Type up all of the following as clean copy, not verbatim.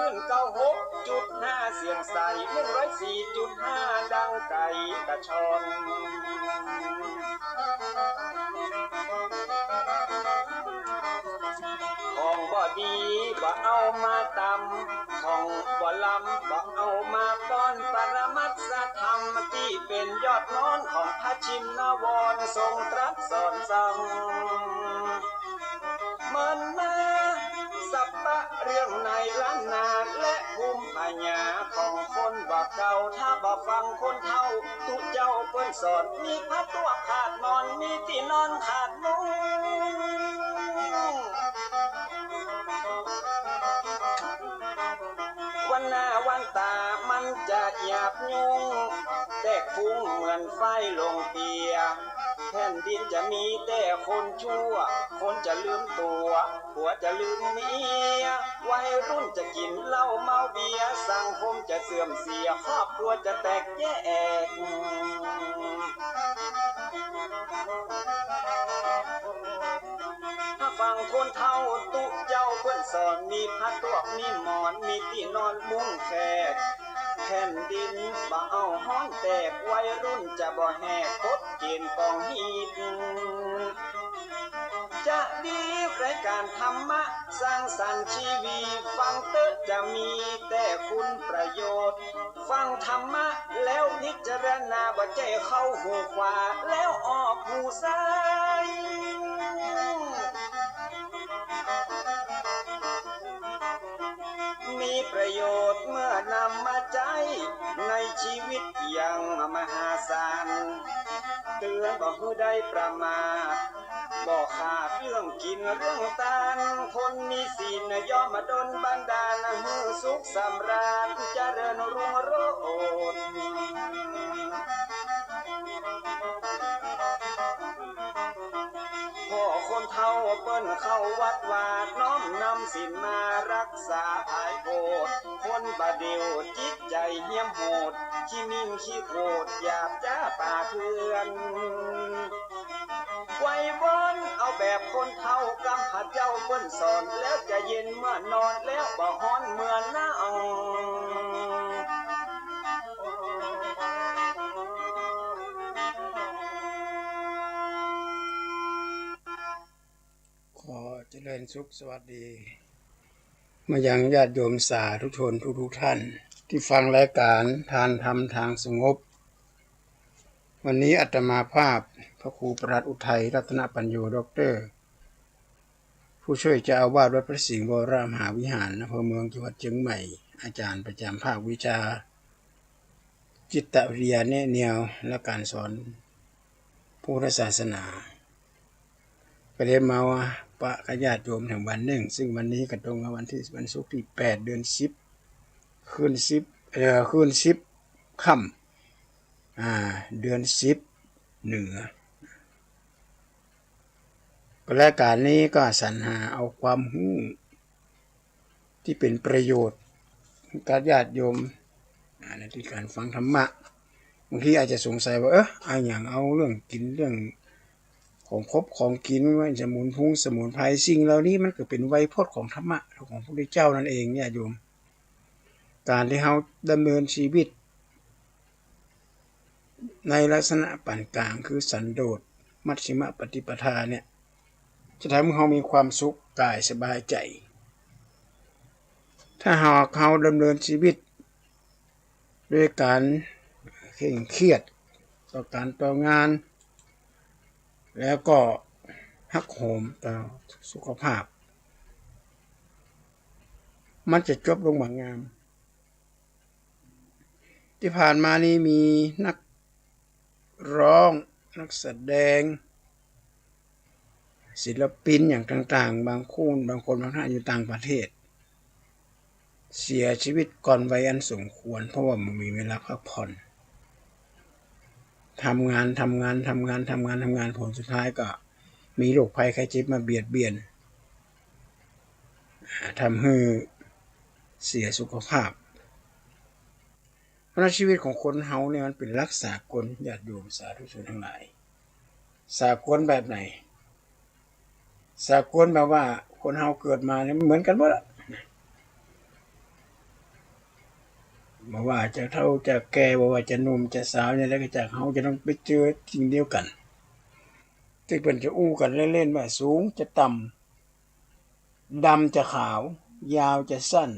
96.5เสียงใส104.5ดังไก่กระชอนของบ่ดีบ่เอามาตำของบ่ลำบ่เอามาป้อนปรมัตถธรรมที่เป็นยอดนอนของพระชินวรทรงตรัสสอนสั่งมันมาสัปปะเรื่องในล้านนาและภูมิปัญญาของคนบ่เก่าถ้าบ่ฟังคนเฒ่าตุเจ้าเปิ้นสอนมีพระตัวขาดนอนมีที่นอนขาดมุ้งวันหน้าวันตามันจะหยาบยุงแตกฟุ้งเหมือนไฟลงเปียแผ่นดินจะมีแต่คนชั่วคนจะลืมตัวผัวจะลืมเมียวัยรุ่นจะกินเหล้าเมาเบียร์สังคมจะเสื่อมเสียครอบครัวจะแตกแยกถ้าฟังคนเฒ่าตุเจ้าเพื่อนสอนมีผ้าตัวมีหมอนมีที่นอนมุ้งแขกแผ่นดินบ่เอาห้อนแตกวัยรุ่นจะบ่แหกกฎเกณฑ์กองฮีดจะดีรายการธรรมะสร้างสรรค์ชีวิตฟังเตอจะมีแต่คุณประโยชน์ฟังธรรมะแล้วพิจารณาบ่ใจเข้าหูขวาแล้วออกหูซ้ายมีประโยชน์เมื่อนำมาใช้ในชีวิตอย่างมหาศาลเตือนบ่ให้ได้ประมาทบ่ขาดเรื่องกินเรื่องทานคนมีศีลย่อมมาดลบันดาลให้สุขสำราญเจริญรุ่งโรจน์พ่อคนเฒ่าเปิ้นเข้าวัดวาดน้อมนำศีลมารักษาภายโพดคนบาเดียวจิตใจเหี้ยมโหดขี้มิ่งขี้โคดหยาบจ้าป่าเถื่อนไว้วอนเอาแบบคนเฒ่ากำพระเจ้าเปิ้นสอนแล้วจะเย็นเมื่อนอนแล้วบ่ฮ้อนเมื่อหนาวขอเจริญสุขสวัสดีมายังญาติโยมสาธุชนทุกท่านที่ฟังรายการทานธรรมทางสงบวันนี้อาตมาภาพพระครูประหลัดอุทัยรัตนปัญโยด็อกเตอร์ผู้ช่วยเจ้าอาวาสวัดพระสิงห์วรมหาวิหารอำเภอเมืองจังหวัดเชียงใหม่อาจารย์ประจำภาควิชาจิตวิทยาแนวและการสอนพุทธศาสนาก็เลยมาว่าปะกญาติโยมแห่งวันหนึ่งซึ่งวันนี้ก็ตรงกับวันศุกร์ที่8 เดือน 10คืน10ค่ำเดือน10เหนือรายการนี้ก็สรรหาเอาความรู้ที่เป็นประโยชน์กับญาติโยมในที่การฟังธรรมะบางทีอาจจะสงสัยว่าอย่างเอาเรื่องกินเรื่องของครบของกินว่าสมุนไพรสิ่งเหล่านี้มันก็เป็นไวยพจน์ของธรรมะของพระพุทธเจ้านั่นเองเนี่ยโยมการที่เฮาดำเนินชีวิตในลักษณะปานกลางคือสันโดษมัชฌิมปฏิปทาเนี่ยจะทำให้เฮามีความสุขกายสบายใจถ้าหากเฮาดำเนินชีวิตด้วยการเคร่งเครียดต่อการต่องานแล้วก็หักโหมต่อสุขภาพมันจะจบลงอย่างงามที่ผ่านมานี้มีนักร้องนักแสดงศิลปินอย่างต่างๆบางคนบางท่านอยู่ต่างประเทศเสียชีวิตก่อนวัยอันสมควรเพราะว่ามันมีเวลาพักผ่อนทำงานผลสุดท้ายก็มีโรคภัยไข้เจ็บมาเบียดเบียนทำให้เสียสุขภาพเพราะชีวิตของคนเฮาเนี่ยมันเป็นลักษณะกลญาติโยมสาธุชนทั้งหลายสากลแบบไหนสากลแบบว่าคนเฮาเกิดมาเนี่ยเหมือนกันหมด บ่ว่าจะเฒ่าจะแก่บ่ว่าจะหนุ่มจะสาวเนี่ยแล้วก็จากเฮาจะต้องไปเจอสิ่งเดียวกันที่เพิ่นจะอู้กันเล่นๆว่าสูงจะต่ำดำจะขาวยาวจะสั้น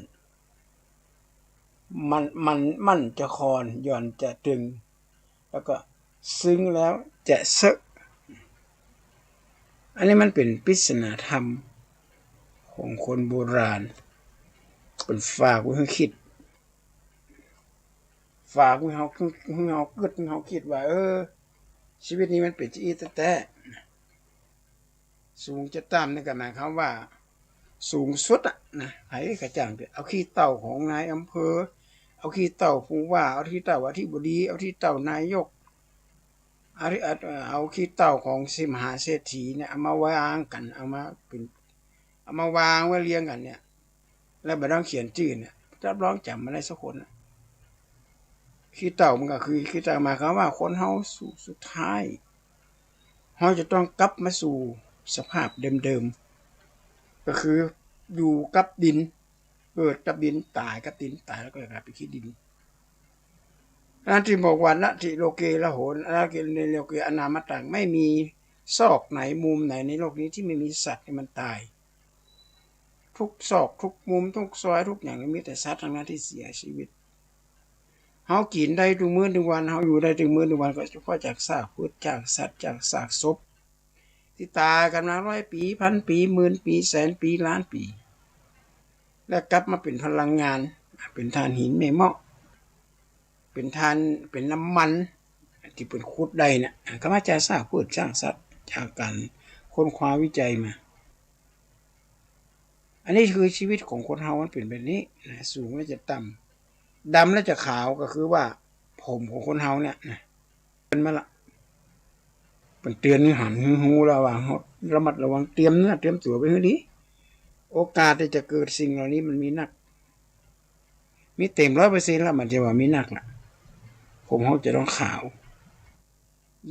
มันจะคอนหย่อนจะตึงแล้วก็ซึ้งแล้วจะเซอะอันนี้มันเป็นปริศนาธรรมของคนโบราณเป็นฝากไว้ให้คิดฝากไว้เฮาคิดเฮาคิดว่าชีวิตนี้มันเป็นจังอี้แท้ๆสูงจะต่ำนี่ก็หมายความว่าสูงสุดอะนะไผก็จ้างเอาขี้เต่าของนายอำเภอเอาขี้เต่าผู้ว่าเอาขี้เต่าอธิบดีเอาขี้เต่านายกเอาขี้เต่าของมหาเศรษฐีเนี่ยเอามาวางกันเอามาวางไว้เรียงกันเนี่ยแล้วบ่ต้องเขียนชื่อเนี่ยรับรองจำมาได้สักคนน่ะขี้เต่ามันก็คือขี้เต่าหมายความว่าคนเฮาสุดท้ายเฮาจะต้องกลับมาสู่สภาพเดิมๆก็คืออยู่กับดินเกิดกับดินตายกับดินตายแล้วก็กลายเป็นขี้ดินที่บอกว่านะทิโลเกละโหนนะเกในโลเกอนามตังไม่มีซอกไหนมุมไหนในโลกนี้ที่ไม่มีสัตว์ที่มันตายทุกซอกทุกมุมทุกซอยทุกอย่างมีแต่สัตว์ทั้งนั้นที่เสียชีวิตเฮากินได้ทุกมื้อทุกวันเฮาอยู่ได้ทุกมื้อทุกวันก็เฉพาะจากซากพืชจากสัตว์จากซากศพที่ตายกันมา100 ปีพันปีหมื่นปีแสนปีล้านปีแล้วกลับมาเป็นพลังงานเป็นถ่านหินแม่เมาะเป็นถ่านเป็นน้ำมันที่เป็นขุดได้เนี่ยก็มาจากซากพืชจากสัตว์จากการค้นคว้าวิจัยมาอันนี้คือชีวิตของคนเฮามันเป็นแบบนี้นะสูงแล้วจะต่ำดำแล้วจะขาวก็คือว่าผมของคนเฮาเนี่ยนะเป็นมาละเป็นเตือนหันหูระวังระมัดระวังเตรียมเนื้อเตรียมตัวไว้ให้ดีโอกาสที่จะเกิดสิ่งเหล่านี้มันมีนักมีเต็ม 100% แล้วมันจะว่ามีนักล่ะผมเฮาจะต้องขาว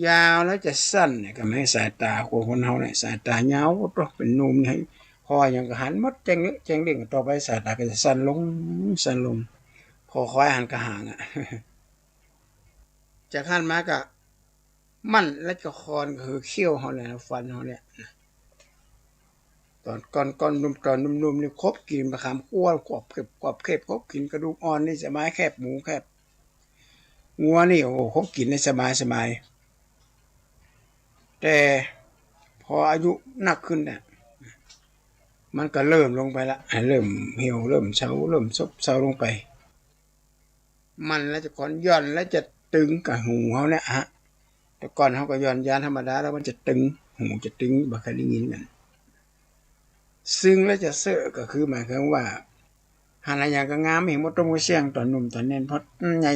ยาวแล้วจะสั้นเนี่ยก็ไม่ให้สายตาของคนเฮาเนี่ยสายตายาวก็เป็นหนุ่มให้พออย่างก็หันหมดแจ้งเล่งต่อไปสายตาก็จะสั้นลงพอค่อยหันก็ห่างอ่ะจากขั้นมาก็มันและก็คอนคือเขี้ยวเฮาเนี่ยฟันเฮาเนี่ยตอนก่อนนุ่มนี่ครบกินมะขามคั่วกรอบเค็บครบกินกระดูกอ่อนนี่สบายแคบหมูแคบงัวนี่โอ้โหครบกินได้สบายแต่พออายุหนักขึ้นเนี่ยมันก็เริ่มลงไปละเริ่มเหี่ยวเริ่มเฉาเริ่มซบเซาลงไปมันแล้วจะก่อนย่อนแล้วจะตึงกับหูเฮาเนี่ยฮะแต่ก่อนเฮาก็ย่อนยานธรรมดาแล้วมันจะตึงหูจะตึงบ่เคยได้ยินกันซึ่งแล้วจะเสอะก็คือหมายความว่าหาอะไรอย่างก็งามเห็นหมดตรงเสียงตอนหนุ่มตอนเน้นเพราะใหญ่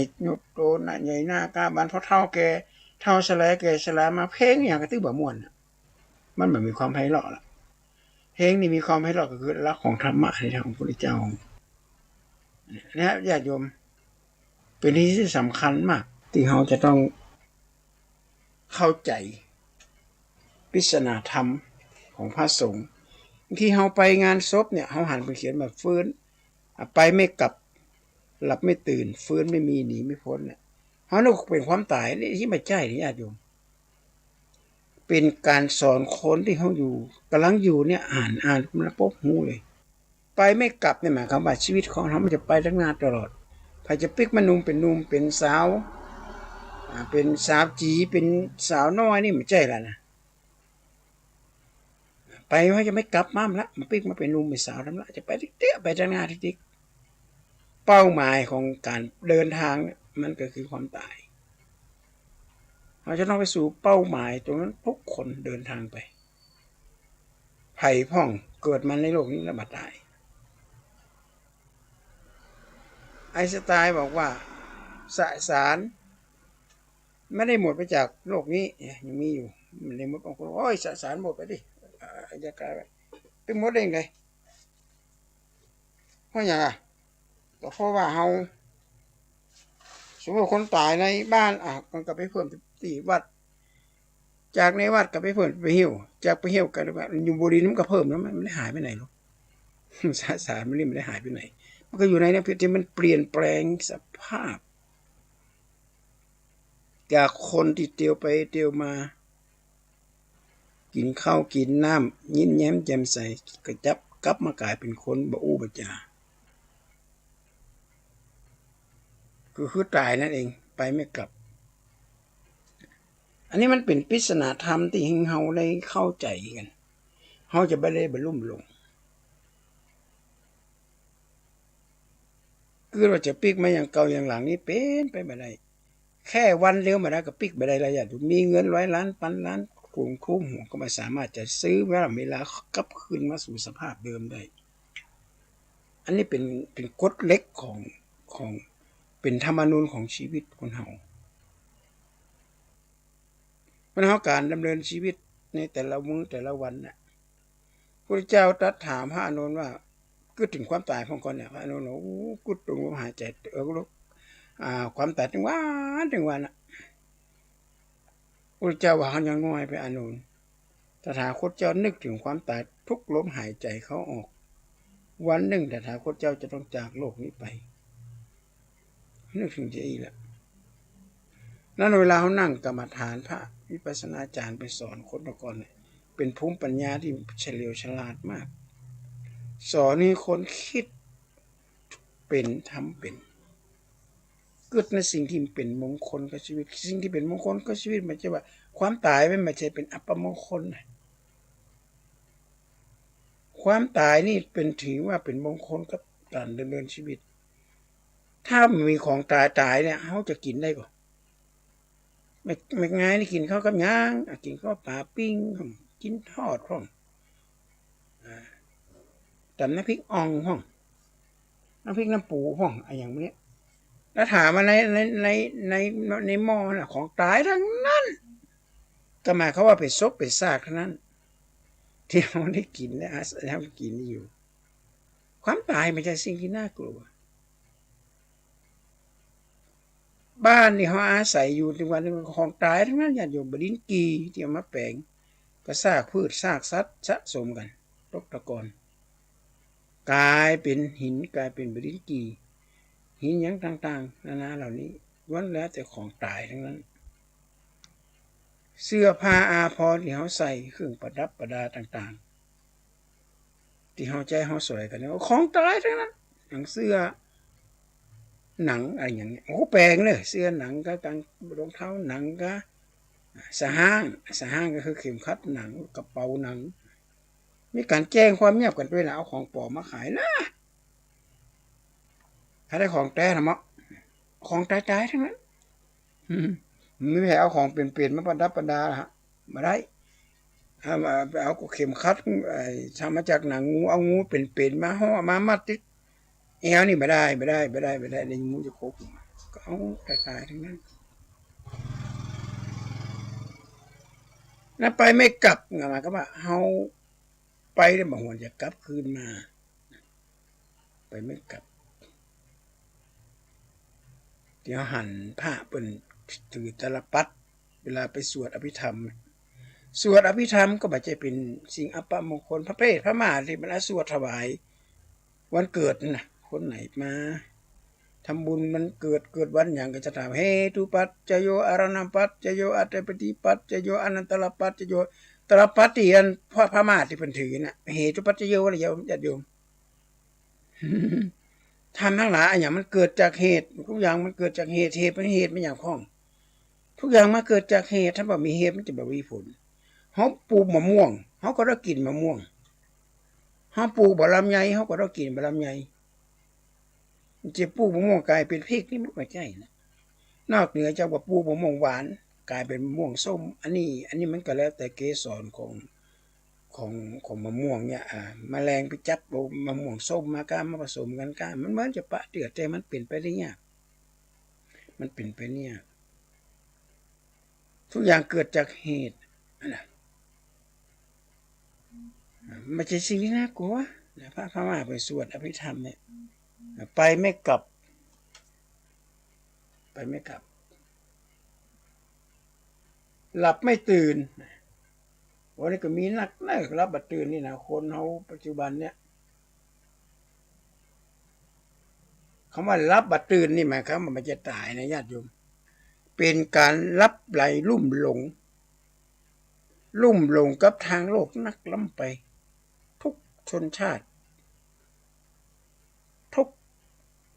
โตน่ะใหญ่หน้ากาบานเพราะเฒ่าแก่เฒ่าแสลมาเพลงอย่างก็ตื้อบ่ม่วนมันบ่มีความไพเราะล่ะเพลงนี่มีความไพเราะก็คือหลักของธรรมะในทางของพระพุทธเจ้านะญาติโยมเป็นที่สำคัญมากที่เราจะต้องเข้าใจปริศนาธรรมของพระสงฆ์ที่เราไปงานศพเนี่ยเราหันไปเขียนแบบฟื้นไปไม่กลับหลับไม่ตื่นฟื้นไม่มีหนีไม่พ้นเนี่ยเขานึกเป็นความตายนี่ที่ไม่ใช่นี่ญาติโยมเป็นการสอนคนที่เขาอยู่กำลังอยู่เนี่ยอ่านมันพบหูเลยไปไม่กลับเนี่ยหมายความว่าชีวิตของเขามันจะไปทั้งหน้าตลอดใครจะปิกมันนุ่มเป็นสาวเป็นสาวจีเป็นสาวน้อยนี่ไม่ใช่แล้วนะไปว่าจะไม่กลับมาละมันปิกมาเป็นนุ่มเป็นสาวทำละจะไปเตี้ยไปทางหน้าทิกเป้าหมายของการเดินทางมันก็คือความตายเราจะต้องไปสู่เป้าหมายตรงนั้นทุกคนเดินทางไปไผ่พ่องเกิดมาในโลกนี้แล้วมาตายไอน์สไตน์บอกว่าสสารไม่ได้หมดไปจากโลกนี้ยังมีอยู่มันเลยหมดบางคนโอ้ยสสารหมดไปดิจะกลายเป็นหมดได้ไงเพราะอย่างก็เพราะว่าเฮาสมมติคนตายในบ้านมันก็ไปเพิ่มที่วัดจากในวัดก็ไปเพิ่มไปหิ้วจากไปหิ้วกันอยู่บริณมันก็เพิ่มแล้วมันไม่ได้หายไปไหนหรอกสารมันไม่ได้หายไปไหน มันก็อยู่ในนี้ที่มันเปลี่ยนแปลงสภาพจากคนที่เตียวไปเตียวมากินข้าวกินน้ำยิ้มแย้มแจ่มใสก็จับกลับมากลายเป็นคนบ่อู้บ่จาคือตายนั่นเองไปไม่กลับอันนี้มันเป็นปริศนาธรรมที่เฮาได้เข้าใจกันเฮาจะไม่ได้บรรลุลงคือเราจะปิกมาอย่างเก่าอย่างหลังนี้เป็นไปไม่ได้แค่วันเดียวมาได้ก็ปิกไปได้ระยะมีเงิน100 ล้านพันล้านกลุ่มคุ้มหัวก็ไม่สามารถจะซื้อเวลากลับคืนมาสู่สภาพเดิมได้อันนี้เป็นกฎเล็กของเป็นธรรมนูญของชีวิตคนเฮาเพราะนั้นการดำเนินชีวิตในแต่ละมื้อแต่ละวันน่ะพระเจ้าตรัสถามพระอานนท์ว่าก็ถึงความตายของคนเนี่ยพระอานนท์บอกกูตรงลมหายใจลูกความตายถึงวันน่ะพระเจ้าว่าเขายังน้อยไปอานนท์ตถาคตเจ้านึกถึงความตายทุกลมหายใจเขาออกวันหนึ่งตถาคตเจ้าจะต้องจากโลกนี้ไปนึกถึงจะอีละนั้นเวลาเขานั่งกรรมฐานพระวิปัสสนาจารย์ไปสอนคนก่อนเนี่ยเป็นภูมิปัญญาที่เฉลียวฉลาดมากสอนให้คนคิดเป็นทำเป็นเกิดในสิ่งที่เป็นมงคลกับชีวิตสิ่งที่เป็นมงคลกับชีวิตไม่ใช่ว่าความตายไม่ใช่เป็นอัปมงคลความตายนี่เป็นถือว่าเป็นมงคลกับการดำเนินชีวิตถ้ามีของตายเนี่ยเขาจะกินได้ก่อนไม่ง่ายนี่กินข้าวกับย่างกินข้าวปลาปิ้งกินทอดห้องแต่น้ำพริกอ่องห้องน้ำพริกน้ำปูห้องอะไรอย่างนี้แล้วถามมาในหม้อน่ะของตายทั้งนั้นก็หมายเขาว่าเป็นซกเป็นซากทั้งนั้นที่เราได้กินและอาศัยกินอยู่ความตายไม่ใช่สิ่งที่น่ากลัวบ้านที่เขาอาศัยอยู่ในวันนี้ของตายทั้งนั้นญาติโยมบดินกีที่เอามาแปลงก็ซากพืชซากสัตว์สะสมกันตกตะกอนกลายเป็นหินกลายเป็นบดินกีหินอย่างต่างๆนานาเหล่านี้ล้วนแล้วแต่ของตายทั้งนั้นเสื้อผ้าอาภรณ์ที่เขาใส่เครื่องประดับประดาต่างๆที่เขาใจเขาสวยกันเนี่ยของตายทั้งนั้นอย่างเสื้อหนังอะไรอย่างเงี้ยโอ้แปลงเลยเสื้อหนังก็การรองเท้าหนังก็สห้างก็คือเข็มขัดหนังกระเป๋าหนังมีการแจ้งความเงียบกันด้วยนะเอาของปลอมมาขายนะถ้าได้ของแท้ทำไมของตายทั้งนั้นไม่ใช่เอาของเปลี่ยนมาประดับประดาฮะมาได้เอาเข็มขัดทำมาจากหนังงูเอางูเป็นมาห่อมามัดติดเอวนี่ไม่ได้ในงูจะครบก็เอาตายทั้งนั้นนะไปไม่กลับไงมาก็ว่าเฮาไปได้บางวันจะกลับคืนมาไปไม่กลับเดี๋ยวหันผ้าเป็นถือตลปัดเวลาไปสวดอภิธรรมก็ไม่ใช่เป็นสิ่งอัปมงคลพระเพทพระมาที่มันสวดถวายวันเกิดนะคนไหนมาทำบุญมันเกิดวันอย่างก็จะถามเฮตุปัจจโยอรณปัจจโยอัตตปฏิปัจจโยอนันตลปัจจโยตลปัตติอันพ่อพระมาที่เพิ่นถือน่ะเหตุปัจจโยอะไรญาติโยมทำทั้งหลายอย่างมันเกิดจากเหตุทุกอย่างมันเกิดจากเหตุเป็นเหตุไม่อย่างข้องทุกอย่างมาเกิดจากเหตุถ้าบ่มีเหตุมันจะบ่มีผลเฮาปลูกมะม่วงเฮาก็ได้กินมะม่วงเฮาปลูกบ่ลำไยเฮาก็ได้กินบ่ลำไยจะปลูกมะม่วงกลายเป็นพริกนี่มันไม่ใช่นะนอกเหนือจากว่าปลูกมะม่วงหวานกลายเป็นมะม่วงส้มอันนี้มันก็แล้วแต่เกสรของมะม่วงเนี่ยแมลงไปจับมะม่วงส้มมาผสมกันมันเหมือนจะปะเดือดแต่มันเป็นไปได้ยากมันเป็นไปเนี่ยทุกอย่างเกิดจากเหตุนะไม่ใช่สิ่งที่น่ากลัวพระพม่าไปสวดอภิธรรมเนี่ยไปไม่กลับหลับไม่ตื่นวันนี้ก็มีนักรับบัดตื่นนี่นะคนเขาปัจจุบันเนี่ย ำว่ารับบัดตื่นนี่หมายความว่ามันจะตายนะญาติโยมเป็นการรับไหลลุ่มหลงกับทางโลกนักล้ำไปทุกชนชาติทุก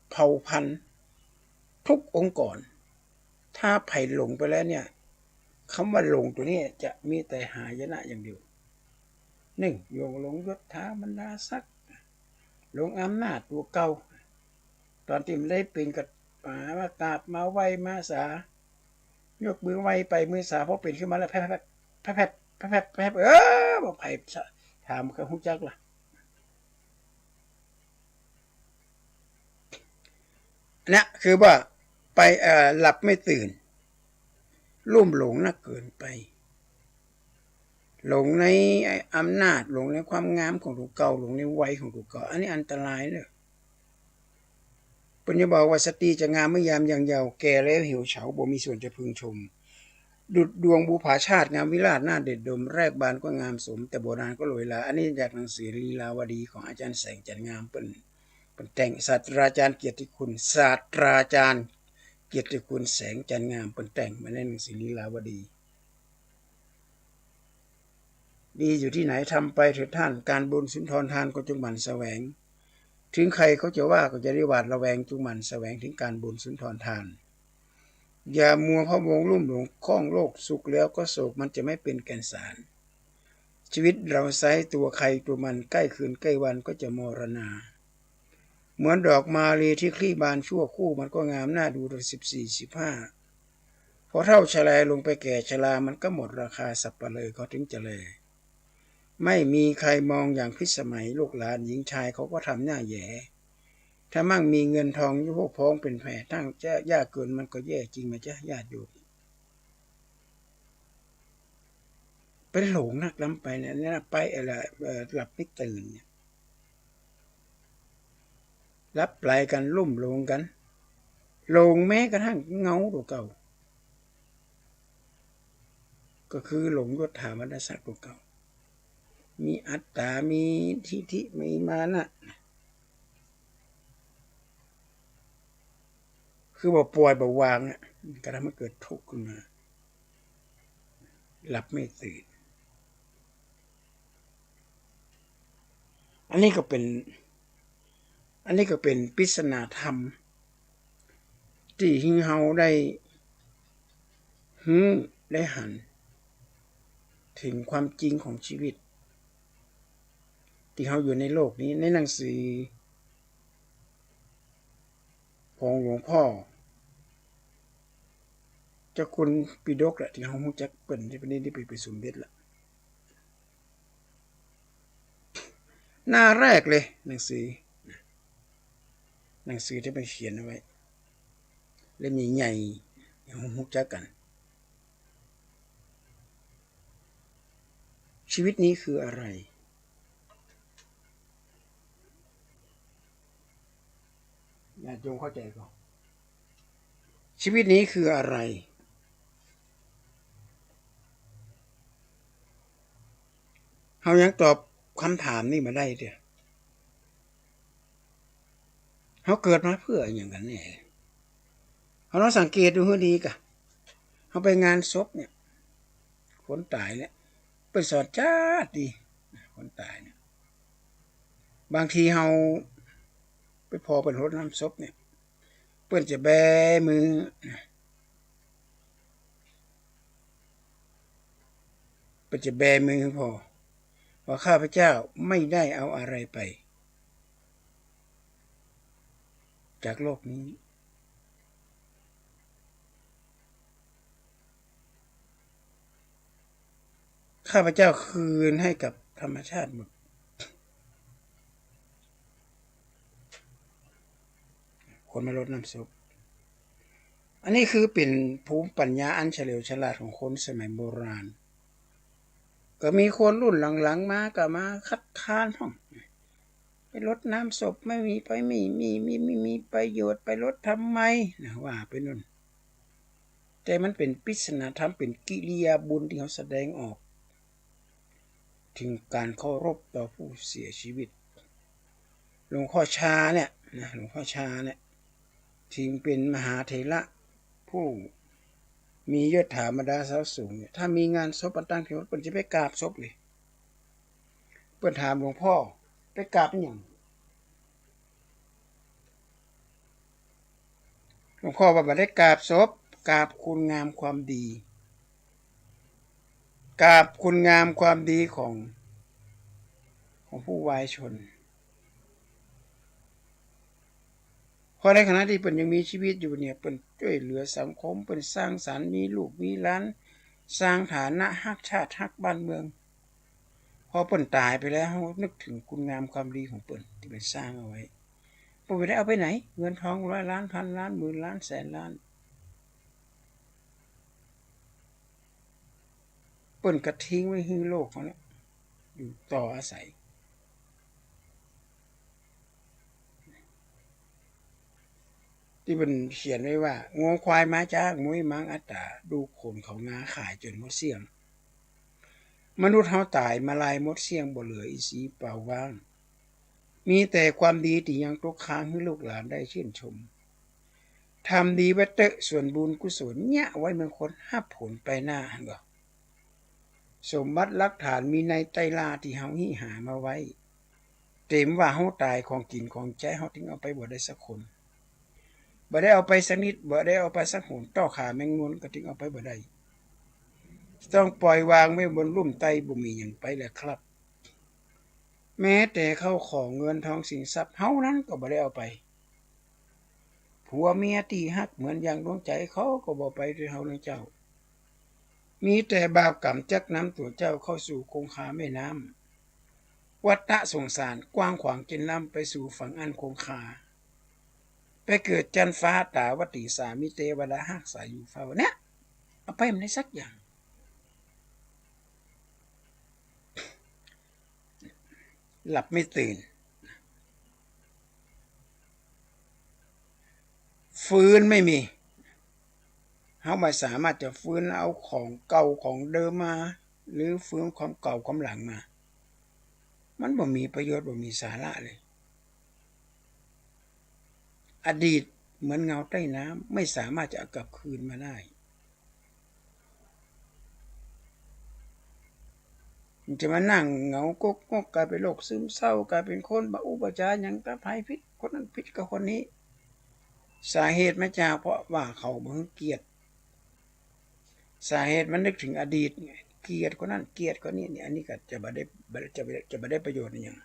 เผ่าพันธุ์ทุกองค์กรถ้าไผ่หลงไปแล้วเนี่ยคำว่าหลงตัวนี้จะมีแต่หายนะอย่างเดียวหนึ่งโยงหลงยศถาบรรดาศักดิ์หลงอำนาจตัวเก่าตอนที่มันได้เป็นกับมากราบมาไหวมาสายกมือไหวไปมือสาพอเป็นขึ้นมาแล้วแพบบอกไผ่ถามเขาฮู้จักล่ะเนี่ยคือว่าไปหลับไม่ตื่นลุ่มหลงนักเกินไปหลงในอำนาจหลงในความงามของตัวเก่าหลงในวัยของตัวเก่าอันนี้อันตรายเลยปุญญบอกว่าสตรีจะงามเมื่อยามยังเยาว์แก่แล้วเหี่ยวเฉาบ่มีส่วนจะพึงชมดุจดวงบุภาชาติงามวิราชหน้าเด็ดดมแรกบานก็งามสมแต่โบราณก็โรยลาอันนี้จากหนังสือลีลาวดีของอาจารย์แสงจันทร์งามเป็นแต่งศาสตราจารย์เกียรติคุณศาสตราจารย์เกียรติคุณแสงจันทร์งามเป็นแต่งมาในหนังสือลีลาวดีดีอยู่ที่ไหนทำไปเถิดท่านการบุญสุนทรทานก็จงหมั่นแสวงถึงใครเขาจะว่าก็จะได้หวาดระแวงจงหมั่นแสวงถึงการบุญสุนทรทานอย่ามัวพะวงลุ่มหลงคล้องโลกสุขแล้วก็โศกมันจะไม่เป็นแก่นสารชีวิตเราไซตัวใครตัวมันใกล้คืนใกล้วันก็จะมรณาเหมือนดอกมาลีที่คลี่บานชั่วคู่มันก็งามน่าดูตอน14 15พอเท่าชะแลลงไปแก่ชรามันก็หมดราคาสับปะเลยเขาถึงจะแลไม่มีใครมองอย่างพิสมัยลูกหลานหญิงชายเขาก็ทำหน้าแย่ถ้ามั่งมีเงินทองยุพวกพ้องเป็นแผ่ทั้งจะยากเกินมันก็แย่จริงไหมจ๊ะญาติโยมเป็นหลงนักล้ำไปเนี่ยไปอะไรหลับไม่ตื่นเนี่ยรับปลายกันลุ่มหลงกันหลงแม้กระทั่งเงาตัวเก่าก็คือหลงยศถาบรรดาศักดิ์ตัวเก่ามีอัตตามีทิฏฐิมีมานะคือบ่ปล่อยบ่วางอ่ะก็ทำให้เกิดทุกข์ขึ้นมาหลับไม่ตื่นอันนี้ก็เป็นปริศนาธรรมที่เฮาได้หันถึงความจริงของชีวิตที่เฮาอยู่ในโลกนี้ในหนังสือของหลวงพ่อเจ้าคุณปิฎกแหละที่เฮาฮู้จักเปิ้นที่ประเด็นที่ไปสมเด็จละหน้าแรกเลยหนังสือที่มันเขียนเอาไว้เล่มใหญ่ๆเฮาฮู้จักกันชีวิตนี้คืออะไรญาติโยมเข้าใจก่อนชีวิตนี้คืออะไรเฮายังตอบคำถามนี้มาได้เด้อเฮาเกิดมาเพื่ออย่างนั้นแน่เฮาลองสังเกตดูให้ดีกะเฮาไปงานศพเนี่ยคนตายเนี่ยเป็นสอดจ้าดีคนตายเนี่ยบางทีเฮาไปพอเป็นรถน้ำศพเนี่ยเปิ้นจะแบมือพอว่าข้าพเจ้าไม่ได้เอาอะไรไปจากโลกนี้ข้าพเจ้าคืนให้กับธรรมชาติหมดคนมารดน้ำศพอันนี้คือเป็นภูมิปัญญาอันเฉลียวฉลาดของคนสมัยโบราณก็มีคนรุ่นหลังๆมาก็มาคัดค้านห้องไปรดน้ำศพไม่มีประโยชน์ไปรดทำไมนะว่าไปนู่นแต่มันเป็นปริศนาธรรมเป็นกิริยาบุญที่เขาแสดงออกถึงการเคารพต่อผู้เสียชีวิตหลวงพ่อชาเนี่ย ทิ้งเป็นมหาเถระผู้มียศถาบรรดาศักดิ์สูงเนี่ยถ้ามีงานศพตั้งที่วัดเปิ้นจะไปกราบศพเลยเปิ้นถามหลวงพ่อไปกราบหยังหลวงพ่อว่าบ่ได้กราบศพกราบคุณงามความดีกราบคุณงามความดีของผู้วายชนเพราะในขณะที่เปิ้นยังมีชีวิตอยู่เนี่ยเปิ้นช่วยเหลือสังคมเปิ้นสร้างสรรค์มีลูกมีหลานสร้างฐานะฮักชาติฮักบ้านเมืองพอเปิ้นตายไปแล้วเฮานึกถึงคุณงามความดีของเปิ้นที่เปิ้นสร้างเอาไว้เปิ้นบ่ได้เอาไปไหนเงินทองร้อยล้านพันล้านหมื่นล้านแสนล้านเปิ้นก็ทิ้งไว้ให้โลกเขาเนี่ยอยู่ต่ออาศัยที่มันเขียนไว้ว่างัวควายมาจากมุ้ยมังอัตตาดูขนเขางาขายจนหมดเสียงมนุษย์เฮาตายมาลายหมดเสียงบ่เหลืออีสีเปล่าว่างมีแต่ความดีที่ยังตกค้างให้ลูกหลานได้ชื่นชมทำดีไว้เตะส่วนบุญกุศลเนี่ยไว้เมืองคนห้าผลไปหน้าหั่นบ่สมบัติหลักฐานมีในไตรลาที่เฮาหิหามาไว้เต็มว่าเฮาตายของกินของใจเฮาถึงเอาไปบ่ได้สักคนบ่ได้เอาไปสักนิดบ่ได้เอาไปสักหนต่อขาแมงมุมก็ถึงเอาไปบ่ได้ต้องปล่อยวางไว้บนลุ่มไตบ่มีหยังไปแล้วครับแม้แต่เข้าของเงินทองสินทรัพย์เฮานั้นก็บ่ได้เอาไปผัวเมียที่ฮักเหมือนอย่างดวงใจเขาก็บ่ไปด้วยเฮาเลยเจ้ามีแต่บาปกรรมจักนำตัวเจ้าเข้าสู่คงคาแม่น้ำวัฏฏะสงสารกว้างขวางกินล้ำไปสู่ฝั่งอันคงคาไปเกิดจันฟ้าตาวติสามิเทวดาฮักษาอยู่เฝ้าเนี่ยเอาไปมันได้สักอย่างหลับไม่ตื่นฟื้นไม่มีเฮาไม่สามารถจะฟื้นเอาของเก่าของเดิมมาหรือฟื้นความเก่าความหลังมามันบ่มีประโยชน์บ่มีสาระเลยอดีตเหมือนเงาใต้น้ำไม่สามารถจะกลับคืนมาได้มันจะมานั่งเหงากกงกกลายเป็นโรคซึมเศร้ากลายเป็นคนบาอุปจารยังตะภัยพิษคนนั้นพิษกับคนนี้สาเหตุมาจากเพราะว่าเขาบ่เกียรติสาเหตุมันนึกถึงอดีตเกลียดคนนั้นเกลียดคนนี้เนี่ยอันนี้ก็จะบ่ได้ประโยชน์อย่าง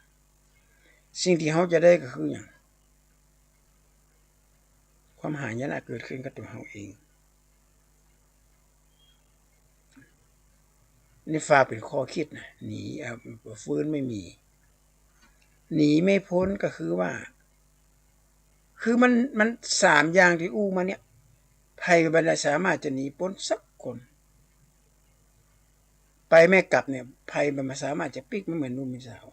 สิ่งที่เขาจะได้ก็คืออย่างความหายนะเกิดขึ้นกับตัวเขาเองนี่ฟ้าเป็นข้อคิดนะหนีฟื้นไม่มีหนีไม่พ้นก็คือว่าคือมันสามอย่างที่อู้มาเนี่ยภัยบันไดสามารถจะหนีพ้นสักคนไปไม่กลับเนี่ยภัยมันสามารถจะปิกไม่เหมือนนุ่มสาว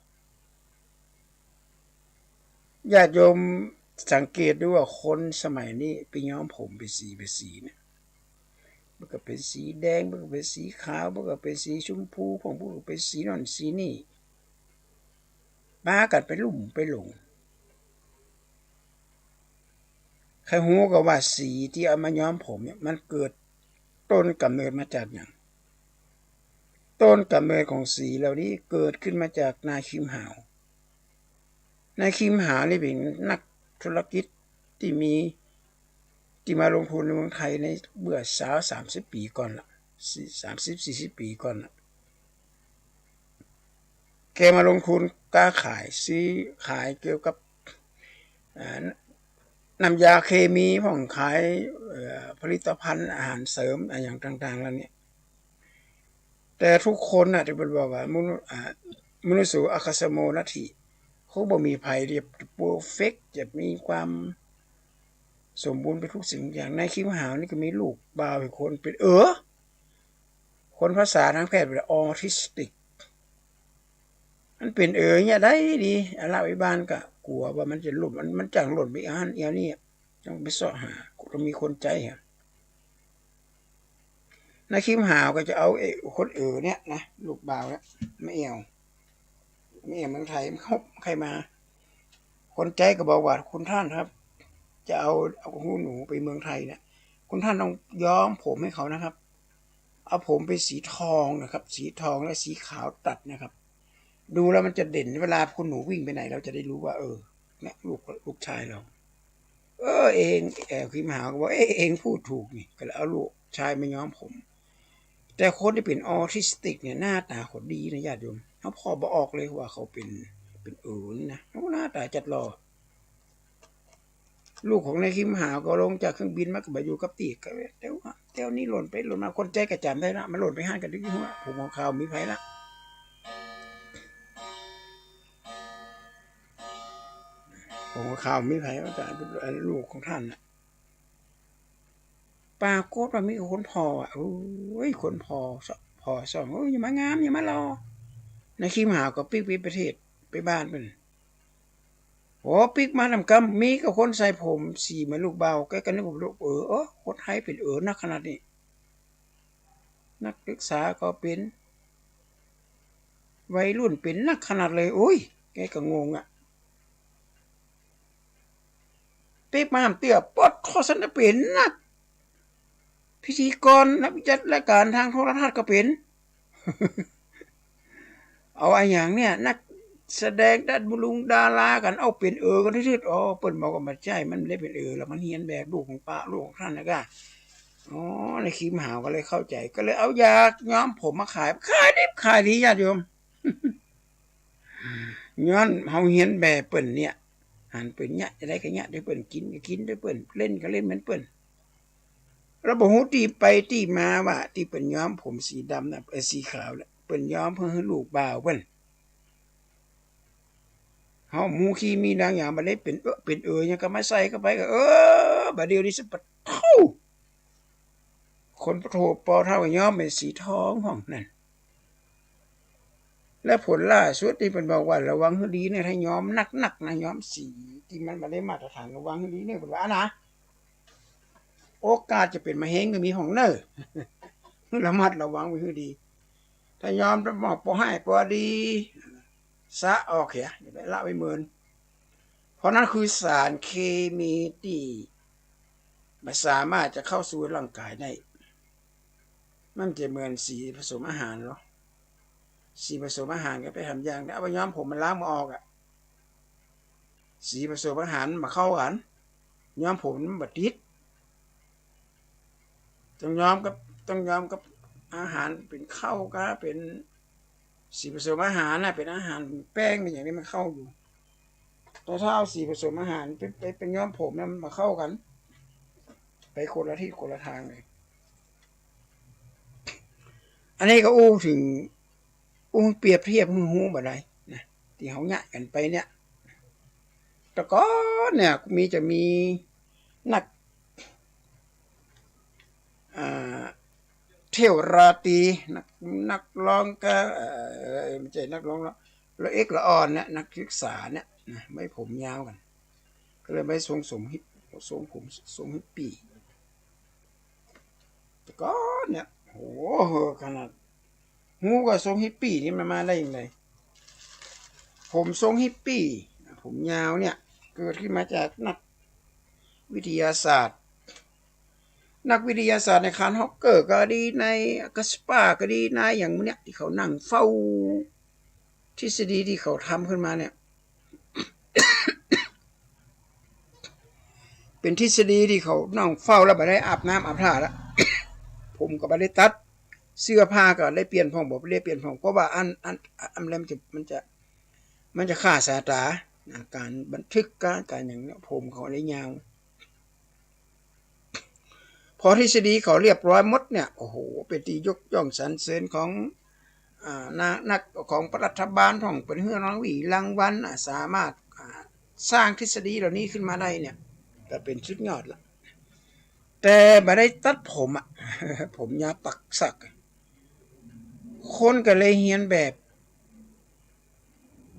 ญาติโยมสังเกตดูว่าคนสมัยนี้ไปย้อมผมเป็นสีเนี่ยมันก็เป็นสีแดงมันก็เป็นสีขาวมันก็เป็นสีชมพูของพวกเป็นสีนั่นสีนี่มากันไปลุ่มไปหลงใครรู้ก็ว่าสีที่เอามาย้อมผมเนี่ยมันเกิดต้นกำเนิดมาจากอย่างต้นกำเนิดของสีเหล่านี้เกิดขึ้นมาจากนายคิมหาวนายคิมหาวนี่เป็นนักธุรกิจที่มาลงทุนในเมืองไทยในเมื่อ30 ปีก่อนละ30-40 ปีก่อนละแกมาลงทุนค้าขายซื้อขายเกี่ยวกับน้ำยาเคมีของขายผลิตภัณฑ์อาหารเสริมอย่างต่างๆแล้วเนี่ยแต่ทุกคนน่ะที่บอกว่ามนุษย์สูอคัสโมนัตถิเขาบ่มีภัยเรียบเพอร์เฟกต์จะมีความสมบูรณ์ไปทุกสิ่งอย่างในคิมหาวนี่ก็มีลูกบ่าวอีกคนเป็นคนภาษาทางแพทย์เป็นออทิสติกมันเป็นเนี่ยได้ดีอาราวิบาลก็กลัวว่ามันจะหล่นมันจังหล่นไปอ่านเอียวนี่ต้องไปเสาะหาก็มีคนใจฮะในคิมหาวก็จะเอาคนเนี่ยนะลูกบ่าวแล้วไม่เมืองไทยเขาใครมาคนใจก็บอกว่าคุณท่านครับ จะเอาหูหนูไปเมืองไทยเนี่ยคุณท่านต้องย้อมผมให้เขานะครับเอาผมเป็นสีทองนะครับสีทองและสีขาวตัดนะครับดูแล้วมันจะเด่นเวลาคุณหนูวิ่งไปไหนเราจะได้รู้ว่าเนี่ยลูกชายเราเองคิมหาวก็บอกเองพูดถูกนี่ก็เลยเอาลูกชายมาย้อมผมแต่คนที่เป็นออทิสติกเนี่ยหน้าตาเขาดีนะญาติโยมเขาพอบอกออกเลยว่าเขาเป็นนี่นะเขาหน้าตาจัดรอลูกของนายคิมหาวก็ลงจากเครื่องบินมาก็ไปอยู่กับตีก็เดี๋ยวนี้หล่นไปหล่นมาคนใจกระจำได้ละมันหล่นไปห้างกันดึกหัวผมของข่าวมีไผละผมของข่าวมีไผว่าจะเป็นลูกของท่านน่ะปรากฏว่ามีคนพอโอ้ยคนพอสองอย่ามางามอย่ามารอนายคิมหาวก็ปิ๊กประเทศไปบ้านเป็นโอ้ปิ๊กมาทำกำมีกับคนใส่ผมสีเหมือนลูกเบาใกล้กันนึกว่าลูกคนไทยเป็นนักขนาดนี้นักศึกษาก็เป็นวัยรุ่นเป็นนักขนาดเลยโอ้ยแกก็งงอ่ะปิ๊กมาทำเตี้ยปอดข้อสันเป็นนักพิธีกรนักวิจัดรายการทางโทรทัศน์ก็เป็น เอาไอ้อย่างเนี่ยนักแสดงดัดบุลุงดารากันเอาเป็นกันทื่อเปิ้นบอกว่ามันใช่มันไม่ได้เป็นแล้วมันเฮียนแบบลูกของป้าลูกของท่านนะก็ในคลิปหาวก็เลยเข้าใจก็เลยเอายาย้อมผมมาขายขายดีญาติโยม ย้อนเฮาเฮียนแบบเปิ้นเนี่ยหันเปิ้นเนี่ยจะได้ก็เนี่ยได้เปิ้นกินก็กินได้เปิ้นเล่นก็เล่นเหมือนเปิ้นเราบ่ฮู้ที่ไปที่มาว่าที่เปิ้นย้อมผมสีดำน่ะสีขาวน่ะเปิ้นย้อมเพื่อให้ลูกบ่าวเปิ้นเฮาหมู่ขี้มีดังอย่างบ่ได้เป็นยังก็มาใส่เข้าไปก็บัดเดี๋ยวนี้สิปะเท่าคนโทปอเท่าย้อมเป็นสีทองห้องนั่นและผลล่าสุดที่เพิ่นบอกว่าระวังให้ดีเนี่ยถ้าย้อมหนักๆนะย้อมสีที่มันบ่ได้มาตรฐานระวังให้ดีเนี่ยเพิ่นว่านะโอกาสจะเป็นมะเร็งก็มีของเน้อระมัดระวังไว้ให้ดีถ้ายอมบอกบ่ให้บ่ดีสะออกเหี้ยอย่าไปละไว้เมินเพราะนั้นคือสารเคมีที่มันสามารถจะเข้าสู่ร่างกายได้มันจะเหมือนสีผสมอาหารเนาะสีผสมอาหารก็ไปทำอย่างเอาไปย้อมผมมันล้างมาออกอ่ะสีผสมอาหารมาเข้ากันย้อมผมมันบ่ติดต้องย้อมกับอาหารเป็นข้าวก็เป็นสีผสมอาหารน่ะเป็นอาหารแป้งเป็นอย่างนี้มันเข้าอยู่แต่ถ้าเอาสีผสมอาหารเป็นย้อมผมนั้นมาเข้ากันไปคนละที่คนละทางเลยอันนี้ก็ถึงเปรียบเทียบหูบ่ได้นะที่เขาเนี่ยกันไปเนี่ยแต่ก็เนี่ยจะมีนักเที่ยวราตรีนักร้องก็ไม่ใช่นักร้องละละอ่อนเนี่ยนักศึกษาเนี่ยไม่ผมยาวกันก็เลยไม่ทรงผมทรงฮิปปี้แต่ก็เนี่ยโหขนาดหูกับทรงฮิปปี้นี่มันมาได้ยังไงผมทรงฮิปปี้ผมยาวเนี่ยเกิดขึ้นมาจากนักวิทยาศาสตร์ในคานฮอกเกอร์ก็ดีในกัสปาก็ดีในอย่างเนี้ยที่เขานั่งเฝ้าทฤษฎีที่เขาทำขึ้นมาเนี่ย เป็นทฤษฎีที่เขานั่งเฝ้าแล้วบ่ได้อาบน้ำอาบท่าแล้ว ผมก็บ่ได้ตัดเสื้อผ้าก็ได้เปลี่ยนผ่องบ่ได้เปลี่ยนผ่องเพราะว่าอันแล้วมันจะฆ่าสายตาการบันทึกการอย่างนี้ผมเขาได้ยาวพอทฤษฎีเขาเรียบร้อยหมดเนี่ยโอ้โหเป็นที่ยกย่องสรรเสริญของนักของรัฐบาลของเป็นเฮือรางวีรางวัลสามารถสร้างทฤษฎีเหล่านี้ขึ้นมาได้เนี่ยก็เป็นสุดยอดละแต่บ่ได้ตัดผมผมยาวปักสักคนก็เลยเฮียนแบบ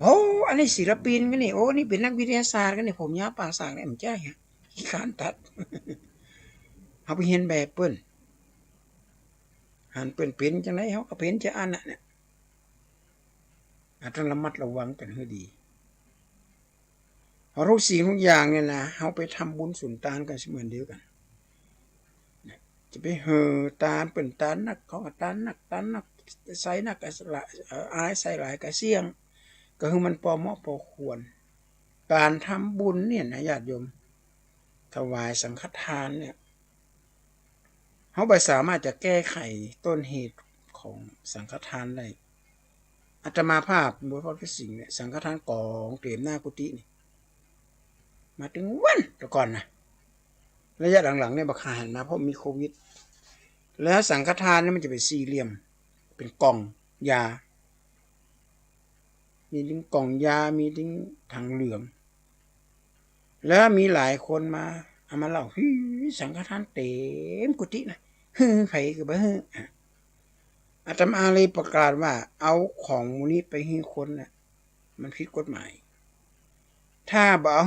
โอ้อันนี้ศิลปินกันนี่โอ้นี่เป็นนักวิทยาศาสตร์กันนี่ผมยาวปักสักเนี่ยมันใช่ฮะขี้ขานตัดเอาไปเฮียนแบบเปิ้นหันเปิ้นเป็นจังได๋เฮาก็เป็นจะอันน่ะเนี่ยต้องระมัดระวังกันให้ดี ทุกสิ่งทุกอย่างเนี่ยนะเขาไปทำบุญสุนทานกันเสมือนเดียวกันจะไปเห่อตาเป็นตานักเขาตานักใส่นักก็ละอายใส่หลายก็เสี่ยงก็คือมันพอเหมาะพอควรการทำบุญเนี่ยนะญาติโยมถวายสังฆทานเนี่ยเขาไปสามารถจะแก้ไขต้นเหตุของสังฆทานได้อาตมาภาพหลวงพ่อพระสิงห์เนี่ยสังฆทานกองเตรียมหน้ากุฏินี่มาถึงวันแต่ก่อนนะระยะหลังๆเนี่ยบักหายนะเพราะมีโควิดแล้วสังฆทานเนี่ยมันจะเป็นสี่เหลี่ยมเป็นกล่องยามีถึงกล่องยามีถึงถังเหลืองแล้วมีหลายคนมาเอามาเล่าสังฆทานเต็มกุฏินะไผก็บ่อาตมาเลยประกาศว่าเอาของมูลนี้ไปให้คนน่ะมันผิดกฎหมายถ้าบ่เอา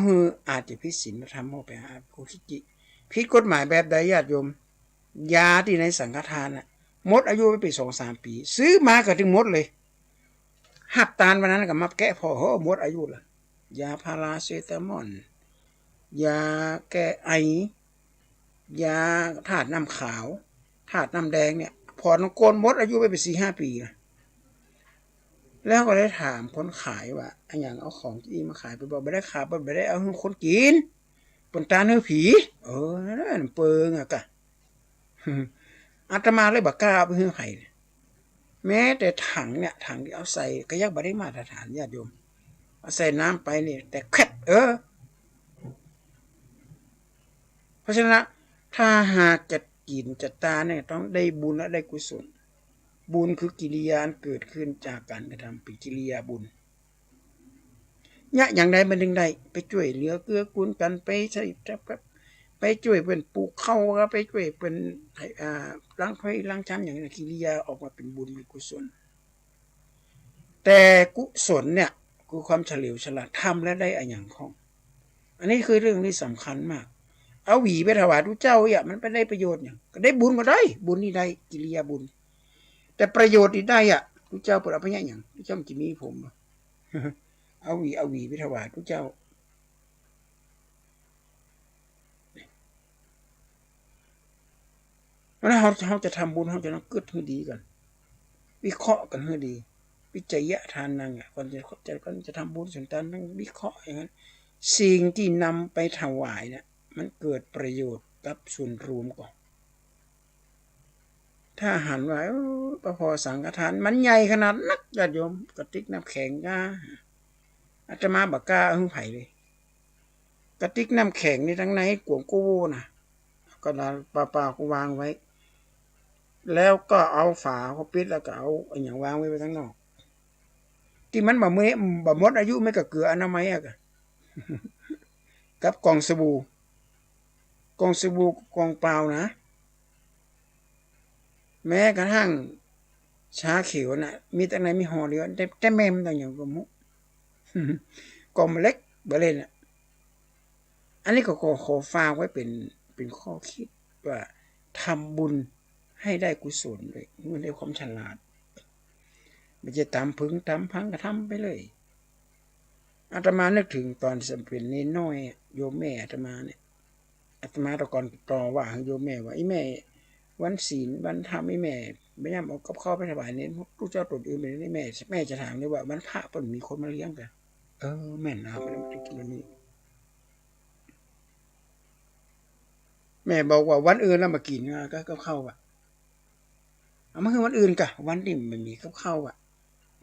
อาจจะผิดศีลธรรมเอาไปหาผู้คิดจิผิดกฎหมายแบบใดญาติโยมยาที่ในสังฆทานน่ะหมดอายุไปเป็น 2-3 ปีซื้อมาก็ถึงหมดเลยหับตานวันนั้นก็มาแกะพอหมดอายุละยาพาราเซตามอลยาแก้ไอยาธาตุน้ำขาวธาตุน้ำแดงเนี่ยพอน้องโกนหมดอายุไปเป็น 4-5 ปีนะแล้วก็ได้ถามคนขายว่าอันอย่างเอาของที่มาขายไปบอกไม่ได้ขายไม่ได้เอาให้คนกินปนตาเนื้อผีนั่นเปิงอะกะอาตมาเลยบอกกล้าเอาไปให้ใครแม้แต่ถังเนี่ยถังที่เอาใส่ก็ยังไม่ได้มาตรฐานญาติโยมเอาใส่น้ำไปนี่แต่แคบเพราะฉะนั้นถ้าหากจะกินจะตาเนี่ยต้องได้บุญและได้กุศลบุญคือกิริยาเกิดขึ้นจากการกระทำเป็นกิริยาบุญเนี่ยอย่างใดมันดึงได้ไปช่วยเหลือเกื้อกูลกันไปใช้ไปช่วยเป็นปลูกข้าวไปช่วยเป็นล้างไฟล้างชามอย่างนี้กิริยาออกมาเป็นบุญเป็นกุศลแต่กุศลเนี่ยคือความเฉลียวฉลาดทำและได้อย่างของอันนี้คือเรื่องที่สำคัญมากเอาหวีไปถวายพระเจ้าเนี่ยมันไปได้ประโยชน์อย่างก็ได้บุญก็ได้บุญนี่ได้กิริยาบุญแต่ประโยชน์ที่ได้พระเจ้าเปิดอภัยอย่างพระเจ้าจะมีผมเอาหวีไปถวายพระเจ้าแล้วเราจะทำบุญเราจะต้องเกิดให้ดีกันวิเคราะห์กันให้ดีวิจัยทานนังก่อนจะทำบุญสุนทานต้องวิเคราะห์อย่างนั้นสิ่งที่นำไปถวายเนี่ยมันเกิดประโยชน์กับส่วนรวมก่อนถ้าหันว่าพอสังฆทานมันใหญ่ขนาดนักญาติโยมกระติกน้ำแข็งอาตมาบักกล้าหึ่งไผ่เลยกระติกน้ำแข็งนี่ทั้งในกวงกู้นะก็ดาเปล่าก็วางไว้แล้วก็เอาฝาเขาปิดแล้วก็เอาอย่างวางไว้ข้างนอกที่มันบ่หมดอายุไม่ก็เกลืออนามัยอะกับกล่องสบู่กล่องเปล่านะแม้กระทั่งชาเขียวนะมีแต่ไหนมีห่อเดียวแต่แม่มต่างอย่างก็มุกล่องเล็กเบลเลยอันนี้ก็ขอฝากไว้เป็นข้อคิดว่าทำบุญให้ได้กุศลเลยมันได้ความฉลาดไม่ใช่ตามพึงตามพังก็ทำไปเลยอาตมานึกถึงตอนสมัยเป็นเนน้อยโยมแม่อาตมาเนี่ยอาตมาตะก่อนต่อว่าโยมแม่ว่าไอ้แม่วันศีลวันธรรมไอ้แม่ไม่ย่ำเอากับข้าวไปถวายเน้นลูกเจ้าตนอื่นเป็นไอ้แม่จะถามเลยว่าวันพระเพิ่นมีคนมาเลี้ยงกันแม่นะไม่ได้กินวันนี้แม่บอกว่าวันอื่นแล้วมากินก็เข้าเอามาคือวันอื่นกะวันที่มันมีกับข้าว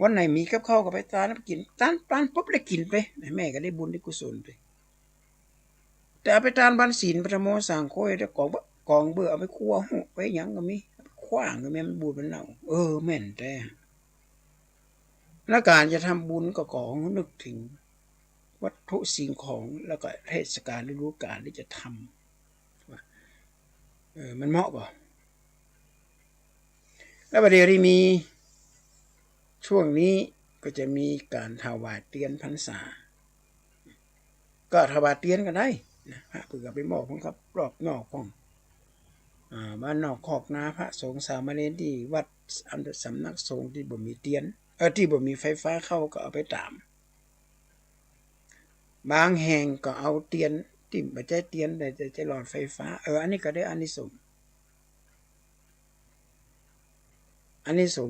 วันไหนมีกับข้าวก็ไปตานไปกินตานปุ๊บได้กินไปแม่ก็ได้บุญได้กุศลไปแต่เอาไปตานวันศีลพระโมสังโฆได้กองเบื่อเอาไปคั่วหุไปหยังก็มีขว้างก็แม่มันบูดมันเน่าแม่นแต่แล้วการจะทำบุญก็ขอนึกถึงวัตถุสิ่งของแล้วก็เทศกาลฤดูกาลที่จะทำว่ามันเหมาะป่ะแล้วประเดี๋ยวที่มีช่วงนี้ก็จะมีการถวายเทียนพรรษาก็ถวายเทียนกันได้นะพระเผื่อไปมอบของครับรอบนอกของบ้านนอกคอกนาพระสงฆ์สามเณรที่วัดสำนักสงฆ์ที่บ่มีเทียนที่บ่มีไฟฟ้าเข้าก็เอาไปตาม บางแห่งก็เอาเตียนติ่มปัจจัยเตียนแต่จะหลอดไฟฟ้าอันนี้ก็ได้อานิสง